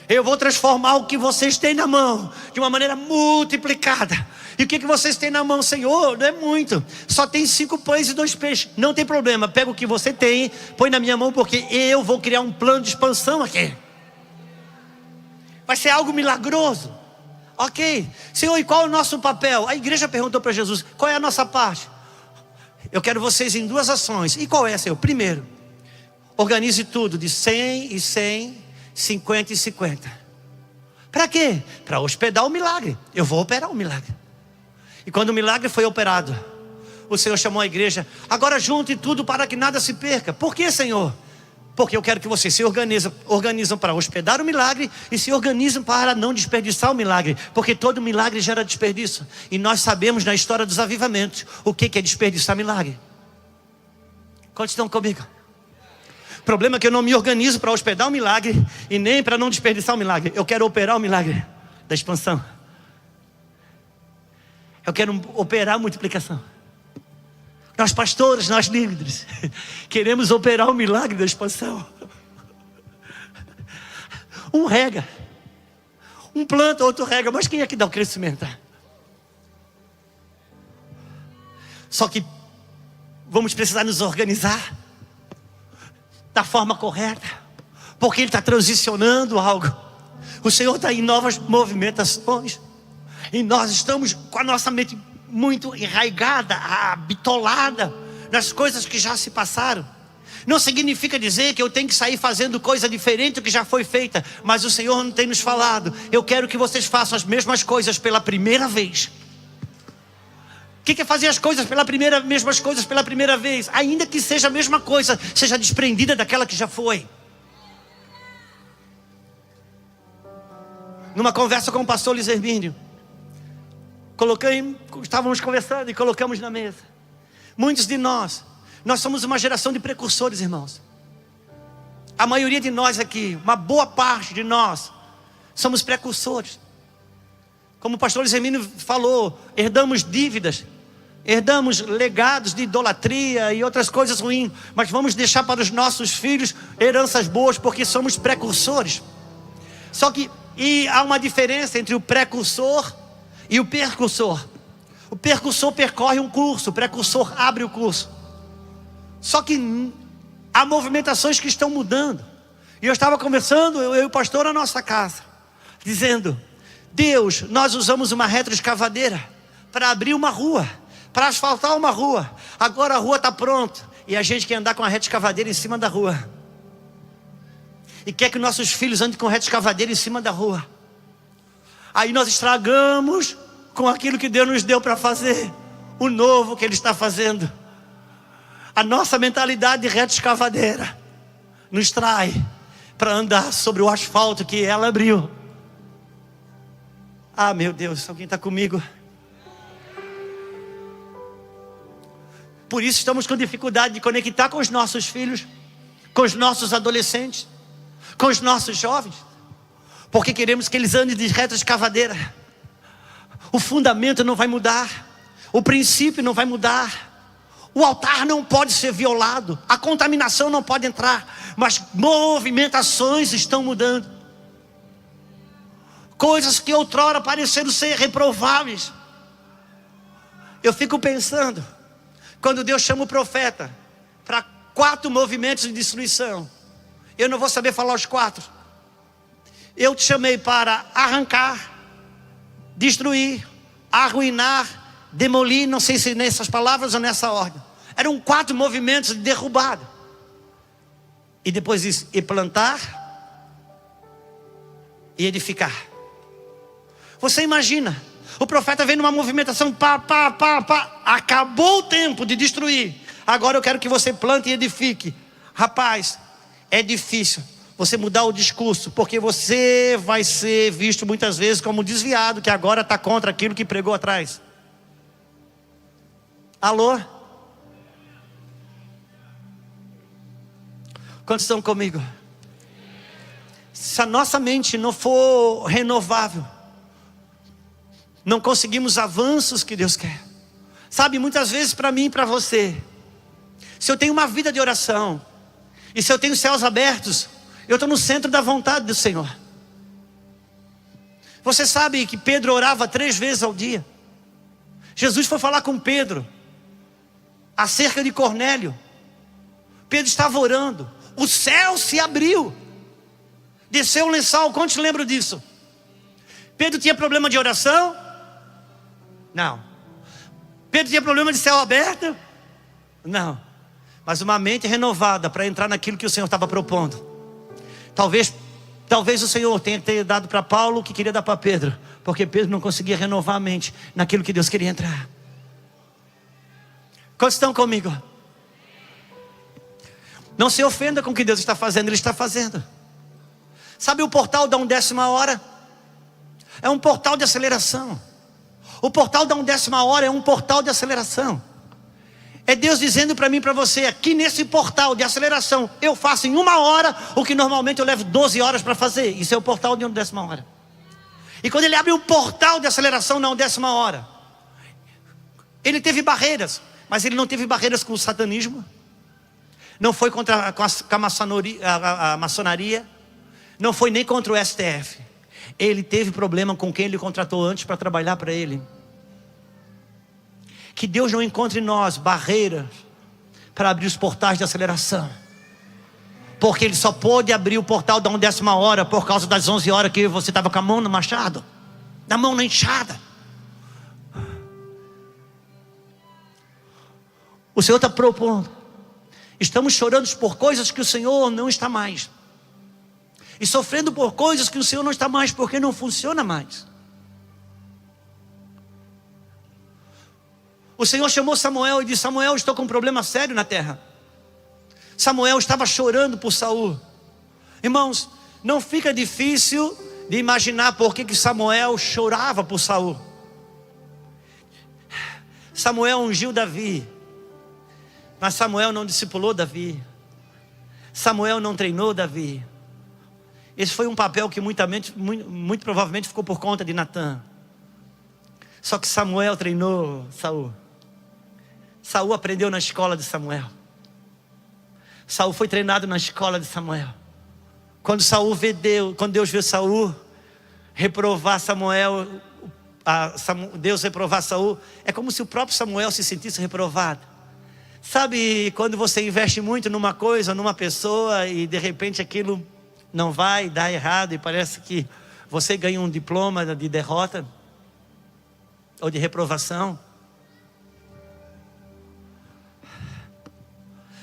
Eu vou transformar o que vocês têm na mão de uma maneira multiplicada. E o que vocês têm na mão, Senhor? Não é muito. Só tem 5 pães e 2 peixes. Não tem problema. Pega o que você tem, põe na minha mão, porque eu vou criar um plano de expansão aqui. Vai ser algo milagroso. Ok. Senhor, e qual é o nosso papel? A igreja perguntou para Jesus: qual é a nossa parte? Eu quero vocês em 2 ações. E qual é, Senhor? Primeiro, organize tudo de 100 e 100, 50 e 50. Para quê? Para hospedar o milagre. Eu vou operar o milagre. E quando o milagre foi operado, o Senhor chamou a igreja: agora junte tudo para que nada se perca. Por quê, Senhor? Porque eu quero que vocês se organizam para hospedar o milagre e se organizam para não desperdiçar o milagre. Porque todo milagre gera desperdício. E nós sabemos na história dos avivamentos o que é desperdiçar milagre. Quantos estão comigo? O problema é que eu não me organizo para hospedar o milagre e nem para não desperdiçar o milagre. Eu quero operar o milagre da expansão. Eu quero operar a multiplicação. Nós pastores, nós líderes, queremos operar o milagre da expansão. Um rega, um planta, outro rega, mas quem é que dá o crescimento? Só que vamos precisar nos organizar da forma correta, porque Ele está transicionando algo. O Senhor está em novas movimentações, e nós estamos com a nossa mente muito enraigada, bitolada nas coisas que já se passaram. Não significa dizer que eu tenho que sair fazendo coisa diferente do que já foi feita, mas o Senhor não tem nos falado: eu quero que vocês façam as mesmas coisas pela primeira vez. que é fazer as coisas mesmas coisas pela primeira vez? Ainda que seja a mesma coisa, seja desprendida daquela que já foi. Numa conversa com o pastor Luiz Hermínio, estávamos conversando e colocamos na mesa. Muitos de nós somos uma geração de precursores, irmãos. A maioria de nós aqui, uma boa parte de nós, somos precursores. Como o pastor Luiz Hermínio falou, herdamos dívidas, herdamos legados de idolatria e outras coisas ruins, mas vamos deixar para os nossos filhos heranças boas, porque somos precursores. Só que há uma diferença entre o precursor e o percursor. O percursor percorre um curso, o precursor abre o curso. Só que há movimentações que estão mudando. E eu estava conversando, eu e o pastor na nossa casa, dizendo: Deus, nós usamos uma retroescavadeira para abrir uma rua, para asfaltar uma rua. Agora a rua está pronta e a gente quer andar com a retroescavadeira em cima da rua. E quer que nossos filhos andem com retroescavadeira em cima da rua. Aí nós estragamos com aquilo que Deus nos deu para fazer, o novo que Ele está fazendo. A nossa mentalidade de retroescavadeira nos trai para andar sobre o asfalto que ela abriu. Ah, meu Deus, alguém está comigo? Por isso estamos com dificuldade de conectar com os nossos filhos, com os nossos adolescentes, com os nossos jovens, porque queremos que eles andem de retroescavadeira. O fundamento não vai mudar, o princípio não vai mudar, o altar não pode ser violado, a contaminação não pode entrar, mas movimentações estão mudando. Coisas que outrora pareceram ser reprováveis. Eu fico pensando, quando Deus chama o profeta para 4 movimentos de destruição, eu não vou saber falar os 4. Eu te chamei para arrancar, destruir, arruinar, demolir, não sei se nessas palavras ou nessa ordem. Eram 4 movimentos de derrubada. E depois isso, e plantar, e edificar. Você imagina, o profeta vem numa movimentação, acabou o tempo de destruir, agora eu quero que você plante e edifique. Rapaz, é difícil você mudar o discurso, porque você vai ser visto muitas vezes como desviado, que agora está contra aquilo que pregou atrás. Alô? Quantos estão comigo? Se a nossa mente não for renovável, não conseguimos avanços que Deus quer. Sabe, muitas vezes para mim e para você, se eu tenho uma vida de oração, e se eu tenho céus abertos, eu estou no centro da vontade do Senhor. Você sabe que Pedro orava 3 vezes ao dia. Jesus foi falar com Pedro acerca de Cornélio. Pedro estava orando, o céu se abriu, desceu um lençol. Quantos lembram disso? Pedro tinha problema de oração? Não. Pedro tinha problema de céu aberto? Não. Mas uma mente renovada para entrar naquilo que o Senhor estava propondo. Talvez o Senhor tenha dado para Paulo o que queria dar para Pedro, porque Pedro não conseguia renovar a mente naquilo que Deus queria entrar. Quantos estão comigo? Não se ofenda com o que Deus está fazendo, Ele está fazendo. Sabe o portal da 1/10 hora? É um portal de aceleração. O portal da 1/10 hora é um portal de aceleração. É Deus dizendo para mim e para você, aqui nesse portal de aceleração, eu faço em 1 hora o que normalmente eu levo 12 horas para fazer. Isso é o portal de 1/10 hora. E quando Ele abre o portal de aceleração na 1/10 hora, Ele teve barreiras, mas Ele não teve barreiras com o satanismo, não foi com a maçonaria, não foi nem contra o STF. Ele teve problema com quem Ele contratou antes para trabalhar para Ele. Que Deus não encontre em nós barreiras para abrir os portais de aceleração, porque Ele só pôde abrir o portal da 1/10 hora por causa das 11 horas que você estava com a mão no machado, na mão na enxada. O Senhor está propondo. Estamos chorando por coisas que o Senhor não está mais, e sofrendo por coisas que o Senhor não está mais, porque não funciona mais. O Senhor chamou Samuel e disse: Samuel, estou com um problema sério na terra. Samuel estava chorando por Saul. Irmãos, não fica difícil de imaginar por que Samuel chorava por Saul. Samuel ungiu Davi, mas Samuel não discipulou Davi. Samuel não treinou Davi. Esse foi um papel que muito provavelmente ficou por conta de Natã. Só que Samuel treinou Saul. Saul aprendeu na escola de Samuel. Saul foi treinado na escola de Samuel. Quando Deus viu Saul reprovar Samuel, Deus reprovar Saul, é como se o próprio Samuel se sentisse reprovado. Sabe quando você investe muito numa coisa, numa pessoa, e de repente aquilo não vai, dá errado, e parece que você ganha um diploma de derrota ou de reprovação?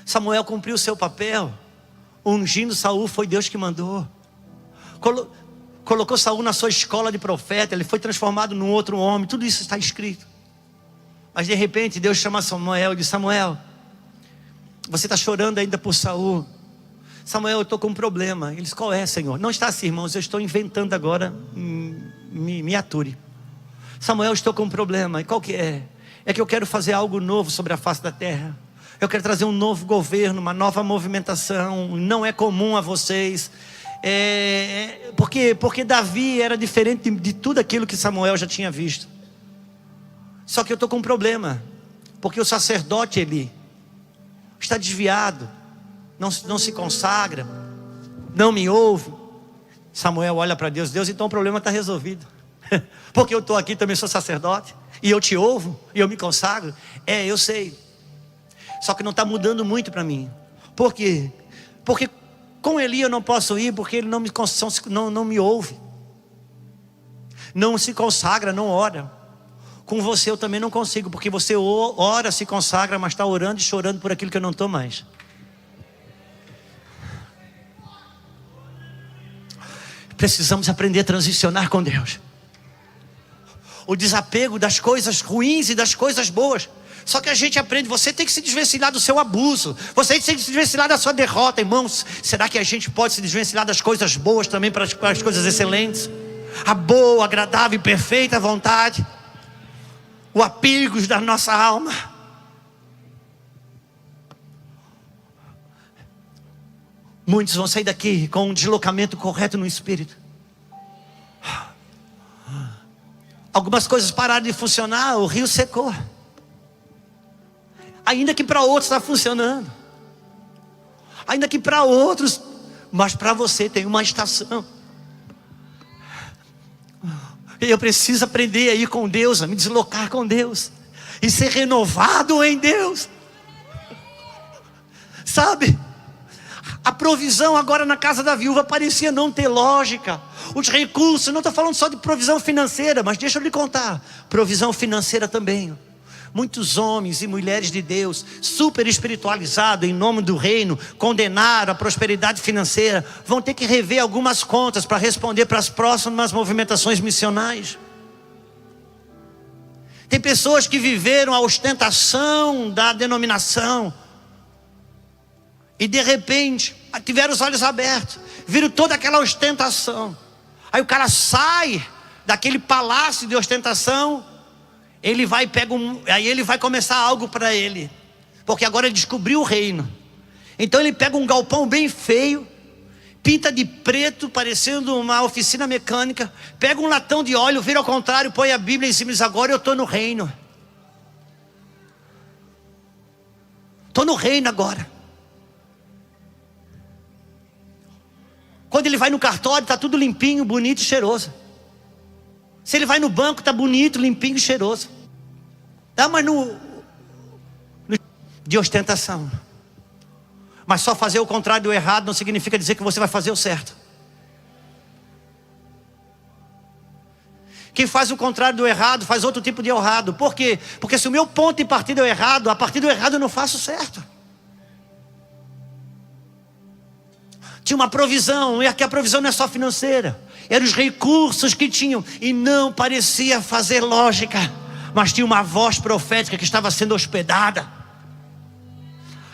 Samuel cumpriu o seu papel, ungindo Saul, foi Deus que mandou. Colocou Saul na sua escola de profeta, ele foi transformado num outro homem, tudo isso está escrito. Mas de repente Deus chama Samuel e diz: Samuel, você está chorando ainda por Saul. Samuel, eu estou com um problema. Ele diz: qual é, Senhor? Não está assim, irmãos, eu estou inventando agora, me ature. Samuel, eu estou com um problema. E qual que é? É que eu quero fazer algo novo sobre a face da terra. Eu quero trazer um novo governo, uma nova movimentação. Não é comum a vocês. Porque Davi era diferente de tudo aquilo que Samuel já tinha visto. Só que eu estou com um problema, porque o sacerdote Eli está desviado, não se consagra, não me ouve. Samuel olha para Deus: Deus, então o problema está resolvido. Porque eu estou aqui, também sou sacerdote, e eu te ouvo, e eu me consagro. Eu sei. Só que não está mudando muito para mim. Por quê? Porque com Eli eu não posso ir, porque ele não me ouve, não se consagra, não ora. Com você eu também não consigo, porque você ora, se consagra, mas está orando e chorando por aquilo que eu não estou mais. Precisamos aprender a transicionar com Deus. O desapego das coisas ruins e das coisas boas. Só que a gente aprende, você tem que se desvencilhar do seu abuso, você tem que se desvencilhar da sua derrota. Irmãos, será que a gente pode se desvencilhar das coisas boas também para as coisas excelentes? A boa, agradável e perfeita vontade, o apego da nossa alma. Muitos vão sair daqui com um deslocamento correto no espírito. Algumas coisas pararam de funcionar, o rio secou. Ainda que para outros está funcionando. Ainda que para outros, mas para você tem uma estação. E eu preciso aprender a ir com Deus, a me deslocar com Deus, e ser renovado em Deus. Sabe? A provisão agora na casa da viúva parecia não ter lógica. Os recursos, não estou falando só de provisão financeira, mas deixa eu lhe contar, provisão financeira também. Muitos homens e mulheres de Deus, super espiritualizados em nome do reino, condenaram a prosperidade financeira, vão ter que rever algumas contas para responder para as próximas movimentações missionais. Tem pessoas que viveram a ostentação da denominação e de repente tiveram os olhos abertos, viram toda aquela ostentação. Aí o cara sai daquele palácio de ostentação, ele vai aí ele vai começar algo para ele, porque agora ele descobriu o reino. Então ele pega um galpão bem feio, pinta de preto, parecendo uma oficina mecânica, pega um latão de óleo, vira ao contrário, põe a Bíblia em cima e diz: agora eu estou no reino. Estou no reino agora. Quando ele vai no cartório, está tudo limpinho, bonito e cheiroso. Se ele vai no banco, está bonito, limpinho e cheiroso. Mas de ostentação. Mas só fazer o contrário do errado não significa dizer que você vai fazer o certo. Quem faz o contrário do errado faz outro tipo de errado. Por quê? Porque se o meu ponto de partida é o errado, a partir do errado eu não faço certo. Tinha uma provisão, e aqui a provisão não é só financeira, eram os recursos que tinham, e não parecia fazer lógica. mas tinha uma voz profética que estava sendo hospedada.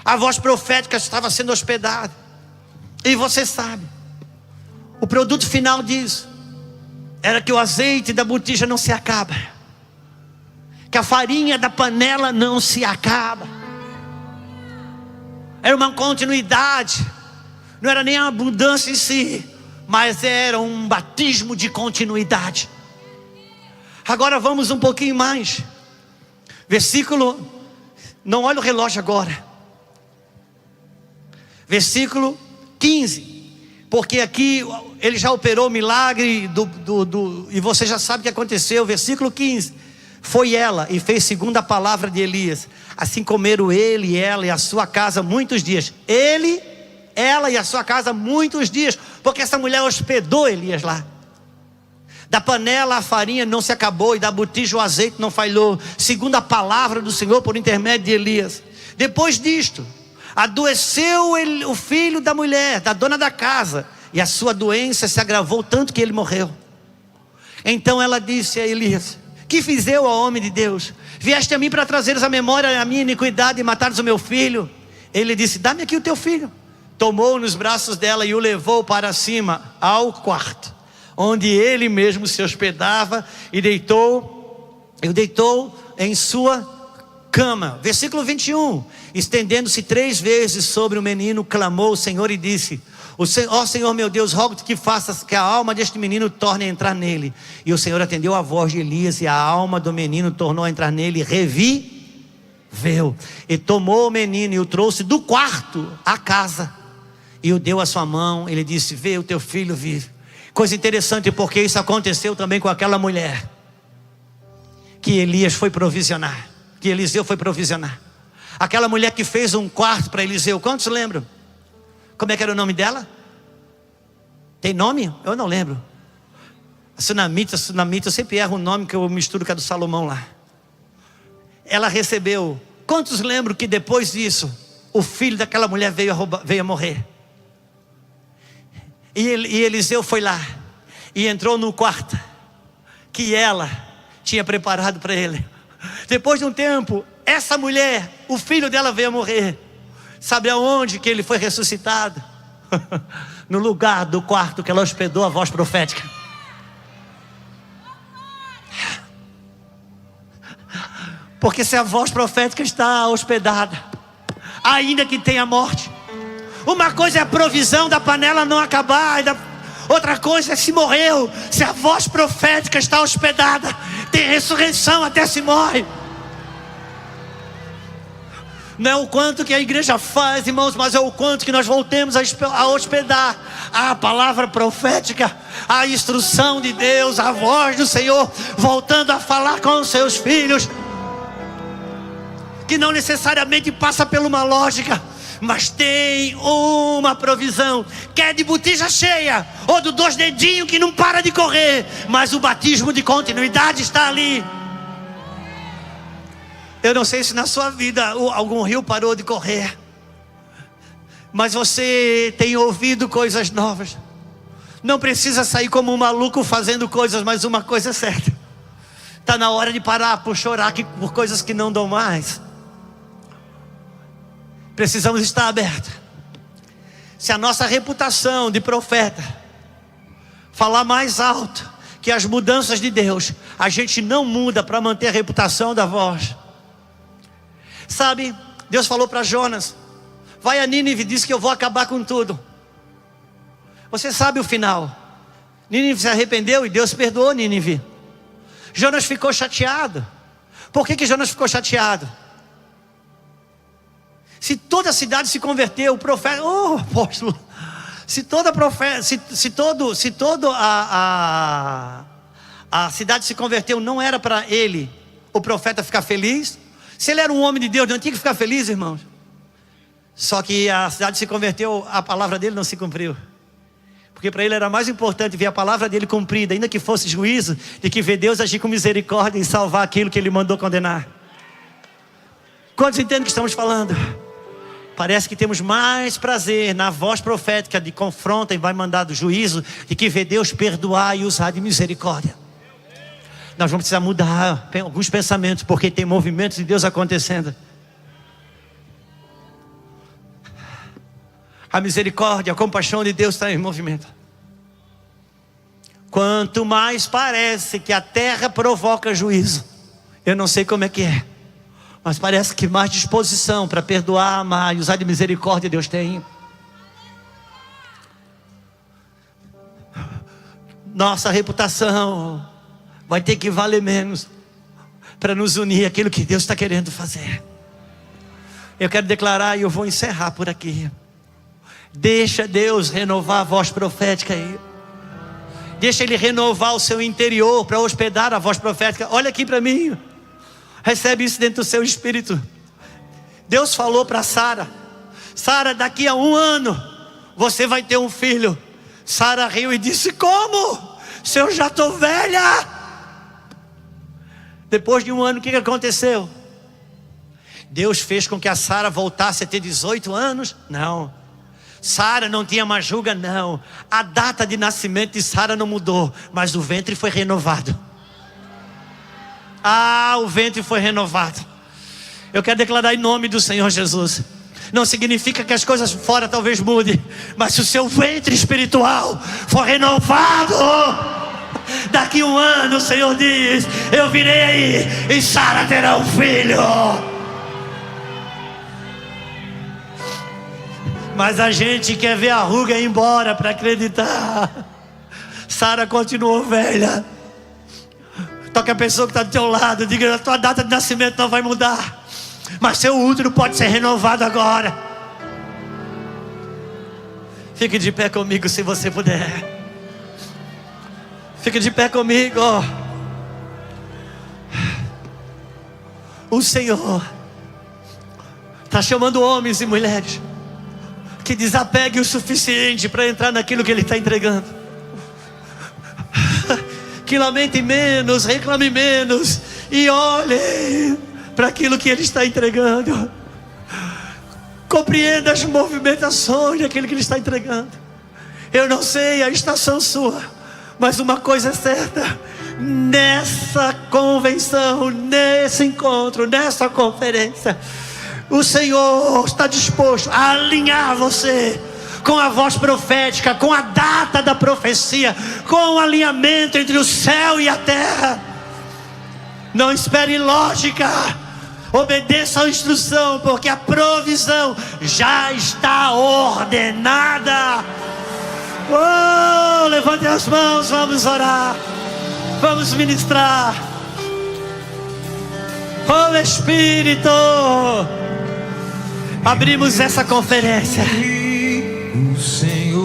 A voz profética estava sendo hospedada. E você sabe, o produto final disso era que o azeite da botija não se acaba, que a farinha da panela não se acaba. Era uma continuidade. Não era nem a abundância em si, mas era um batismo de continuidade. Agora vamos um pouquinho mais. Versículo, não olha o relógio agora. Versículo 15. Porque aqui ele já operou o milagre e você já sabe o que aconteceu. Versículo 15. Foi ela e fez segundo a palavra de Elias. Assim comeram ele e ela e a sua casa muitos dias. Ela e a sua casa muitos dias. Porque essa mulher hospedou Elias lá. Da panela a farinha não se acabou, e da botija o azeite não falhou, segundo a palavra do Senhor por intermédio de Elias. Depois disto, adoeceu o filho da mulher, da dona da casa, e a sua doença se agravou tanto que ele morreu. Então ela disse a Elias: que fiz eu, ó homem de Deus? Vieste a mim para trazeres a memória a minha iniquidade e matares o meu filho? Ele disse: dá-me aqui o teu filho. Tomou nos braços dela e o levou para cima ao quarto, onde ele mesmo se hospedava, e deitou em sua cama. Versículo 21. Estendendo-se 3 vezes sobre o menino, clamou o Senhor e disse: ó Senhor meu Deus, rogo-te que faças que a alma deste menino torne a entrar nele. E o Senhor atendeu a voz de Elias, e a alma do menino tornou a entrar nele, e reviveu. E tomou o menino e o trouxe do quarto à casa, e o deu à sua mão. Ele disse: vê, o teu filho vive. Coisa interessante, porque isso aconteceu também com aquela mulher que Elias foi provisionar, que Eliseu foi provisionar. Aquela mulher que fez um quarto para Eliseu. Quantos lembram? Como é que era o nome dela? Tem nome? Eu não lembro. A Sunamita, eu sempre erro o nome, que eu misturo com a do Salomão lá. Ela recebeu. Quantos lembram que depois disso o filho daquela mulher veio a morrer? E Eliseu foi lá e entrou no quarto que ela tinha preparado para ele. Depois de um tempo, essa mulher, o filho dela veio a morrer. Sabe aonde que ele foi ressuscitado? No lugar do quarto que ela hospedou a voz profética. Porque se a voz profética está hospedada, ainda que tenha morte, uma coisa é a provisão da panela não acabar, outra coisa é se morreu. Se a voz profética está hospedada, tem ressurreição até se morre. Não é o quanto que a igreja faz, irmãos, mas é o quanto que nós voltemos a hospedar a palavra profética, a instrução de Deus, a voz do Senhor voltando a falar com os seus filhos, que não necessariamente passa por uma lógica, mas tem uma provisão, que é de botija cheia, ou do 2 dedinhos que não para de correr, mas o batismo de continuidade está ali. Eu não sei se na sua vida algum rio parou de correr, mas você tem ouvido coisas novas. Não precisa sair como um maluco fazendo coisas, mas uma coisa é certa: está na hora de parar por chorar por coisas que não dão mais. Precisamos estar abertos. Se a nossa reputação de profeta falar mais alto que as mudanças de Deus, a gente não muda para manter a reputação da voz. Sabe, Deus falou para Jonas: vai a Nínive, diz que eu vou acabar com tudo. Você sabe o final. Nínive se arrependeu e Deus perdoou Nínive. Jonas ficou chateado. Por que Jonas ficou chateado? Se toda a cidade se converteu, o profeta, apóstolo, se toda a cidade se converteu, não era para ele, o profeta, ficar feliz? Se ele era um homem de Deus, não tinha que ficar feliz, irmãos? Só que a cidade se converteu, a palavra dele não se cumpriu. Porque para ele era mais importante ver a palavra dele cumprida, ainda que fosse juízo, de que ver Deus agir com misericórdia e salvar aquilo que ele mandou condenar. Quantos entendem o que estamos falando? Parece que temos mais prazer na voz profética de confronta e vai mandar do juízo, de que ver Deus perdoar e usar de misericórdia. Nós vamos precisar mudar alguns pensamentos, porque tem movimentos de Deus acontecendo. A misericórdia, a compaixão de Deus está em movimento. Quanto mais parece que a terra provoca juízo, eu não sei como é que é, mas parece que mais disposição para perdoar, amar e usar de misericórdia Deus tem. Nossa reputação vai ter que valer menos para nos unir àquilo que Deus está querendo fazer. Eu quero declarar e eu vou encerrar por aqui. Deixa Deus renovar a voz profética aí. Deixa Ele renovar o seu interior para hospedar a voz profética. Olha aqui para mim. Recebe isso dentro do seu espírito. Deus falou para Sara: Sara, daqui a 1 ano você vai ter um filho. Sara riu e disse: como? Se eu já estou velha. Depois de 1 ano, o que aconteceu? Deus fez com que a Sara voltasse a ter 18 anos? Não. Sara não tinha mais ruga? Não. A data de nascimento de Sara não mudou, mas o ventre foi renovado. O ventre foi renovado. Eu quero declarar em nome do Senhor Jesus. Não significa que as coisas fora talvez mudem, mas se o seu ventre espiritual for renovado, daqui a 1 ano o Senhor diz: eu virei aí e Sara terá um filho. Mas a gente quer ver a ruga ir embora para acreditar. Sara continuou velha. Toque a pessoa que está do teu lado, diga: a tua data de nascimento não vai mudar, mas seu útero pode ser renovado agora. Fique de pé comigo se você puder. Fique de pé comigo. O Senhor está chamando homens e mulheres que desapeguem o suficiente para entrar naquilo que Ele está entregando. Que lamentem menos, reclamem menos e olhem para aquilo que Ele está entregando. Compreenda as movimentações daquilo que Ele está entregando. Eu não sei a estação sua, mas uma coisa é certa: nessa convenção, nesse encontro, nessa conferência, o Senhor está disposto a alinhar você com a voz profética, com a data da profecia, com o alinhamento entre o céu e a terra. Não espere lógica, obedeça a instrução, porque a provisão já está ordenada. Levante as mãos, vamos orar, vamos ministrar. Espírito, abrimos essa conferência.
O Senhor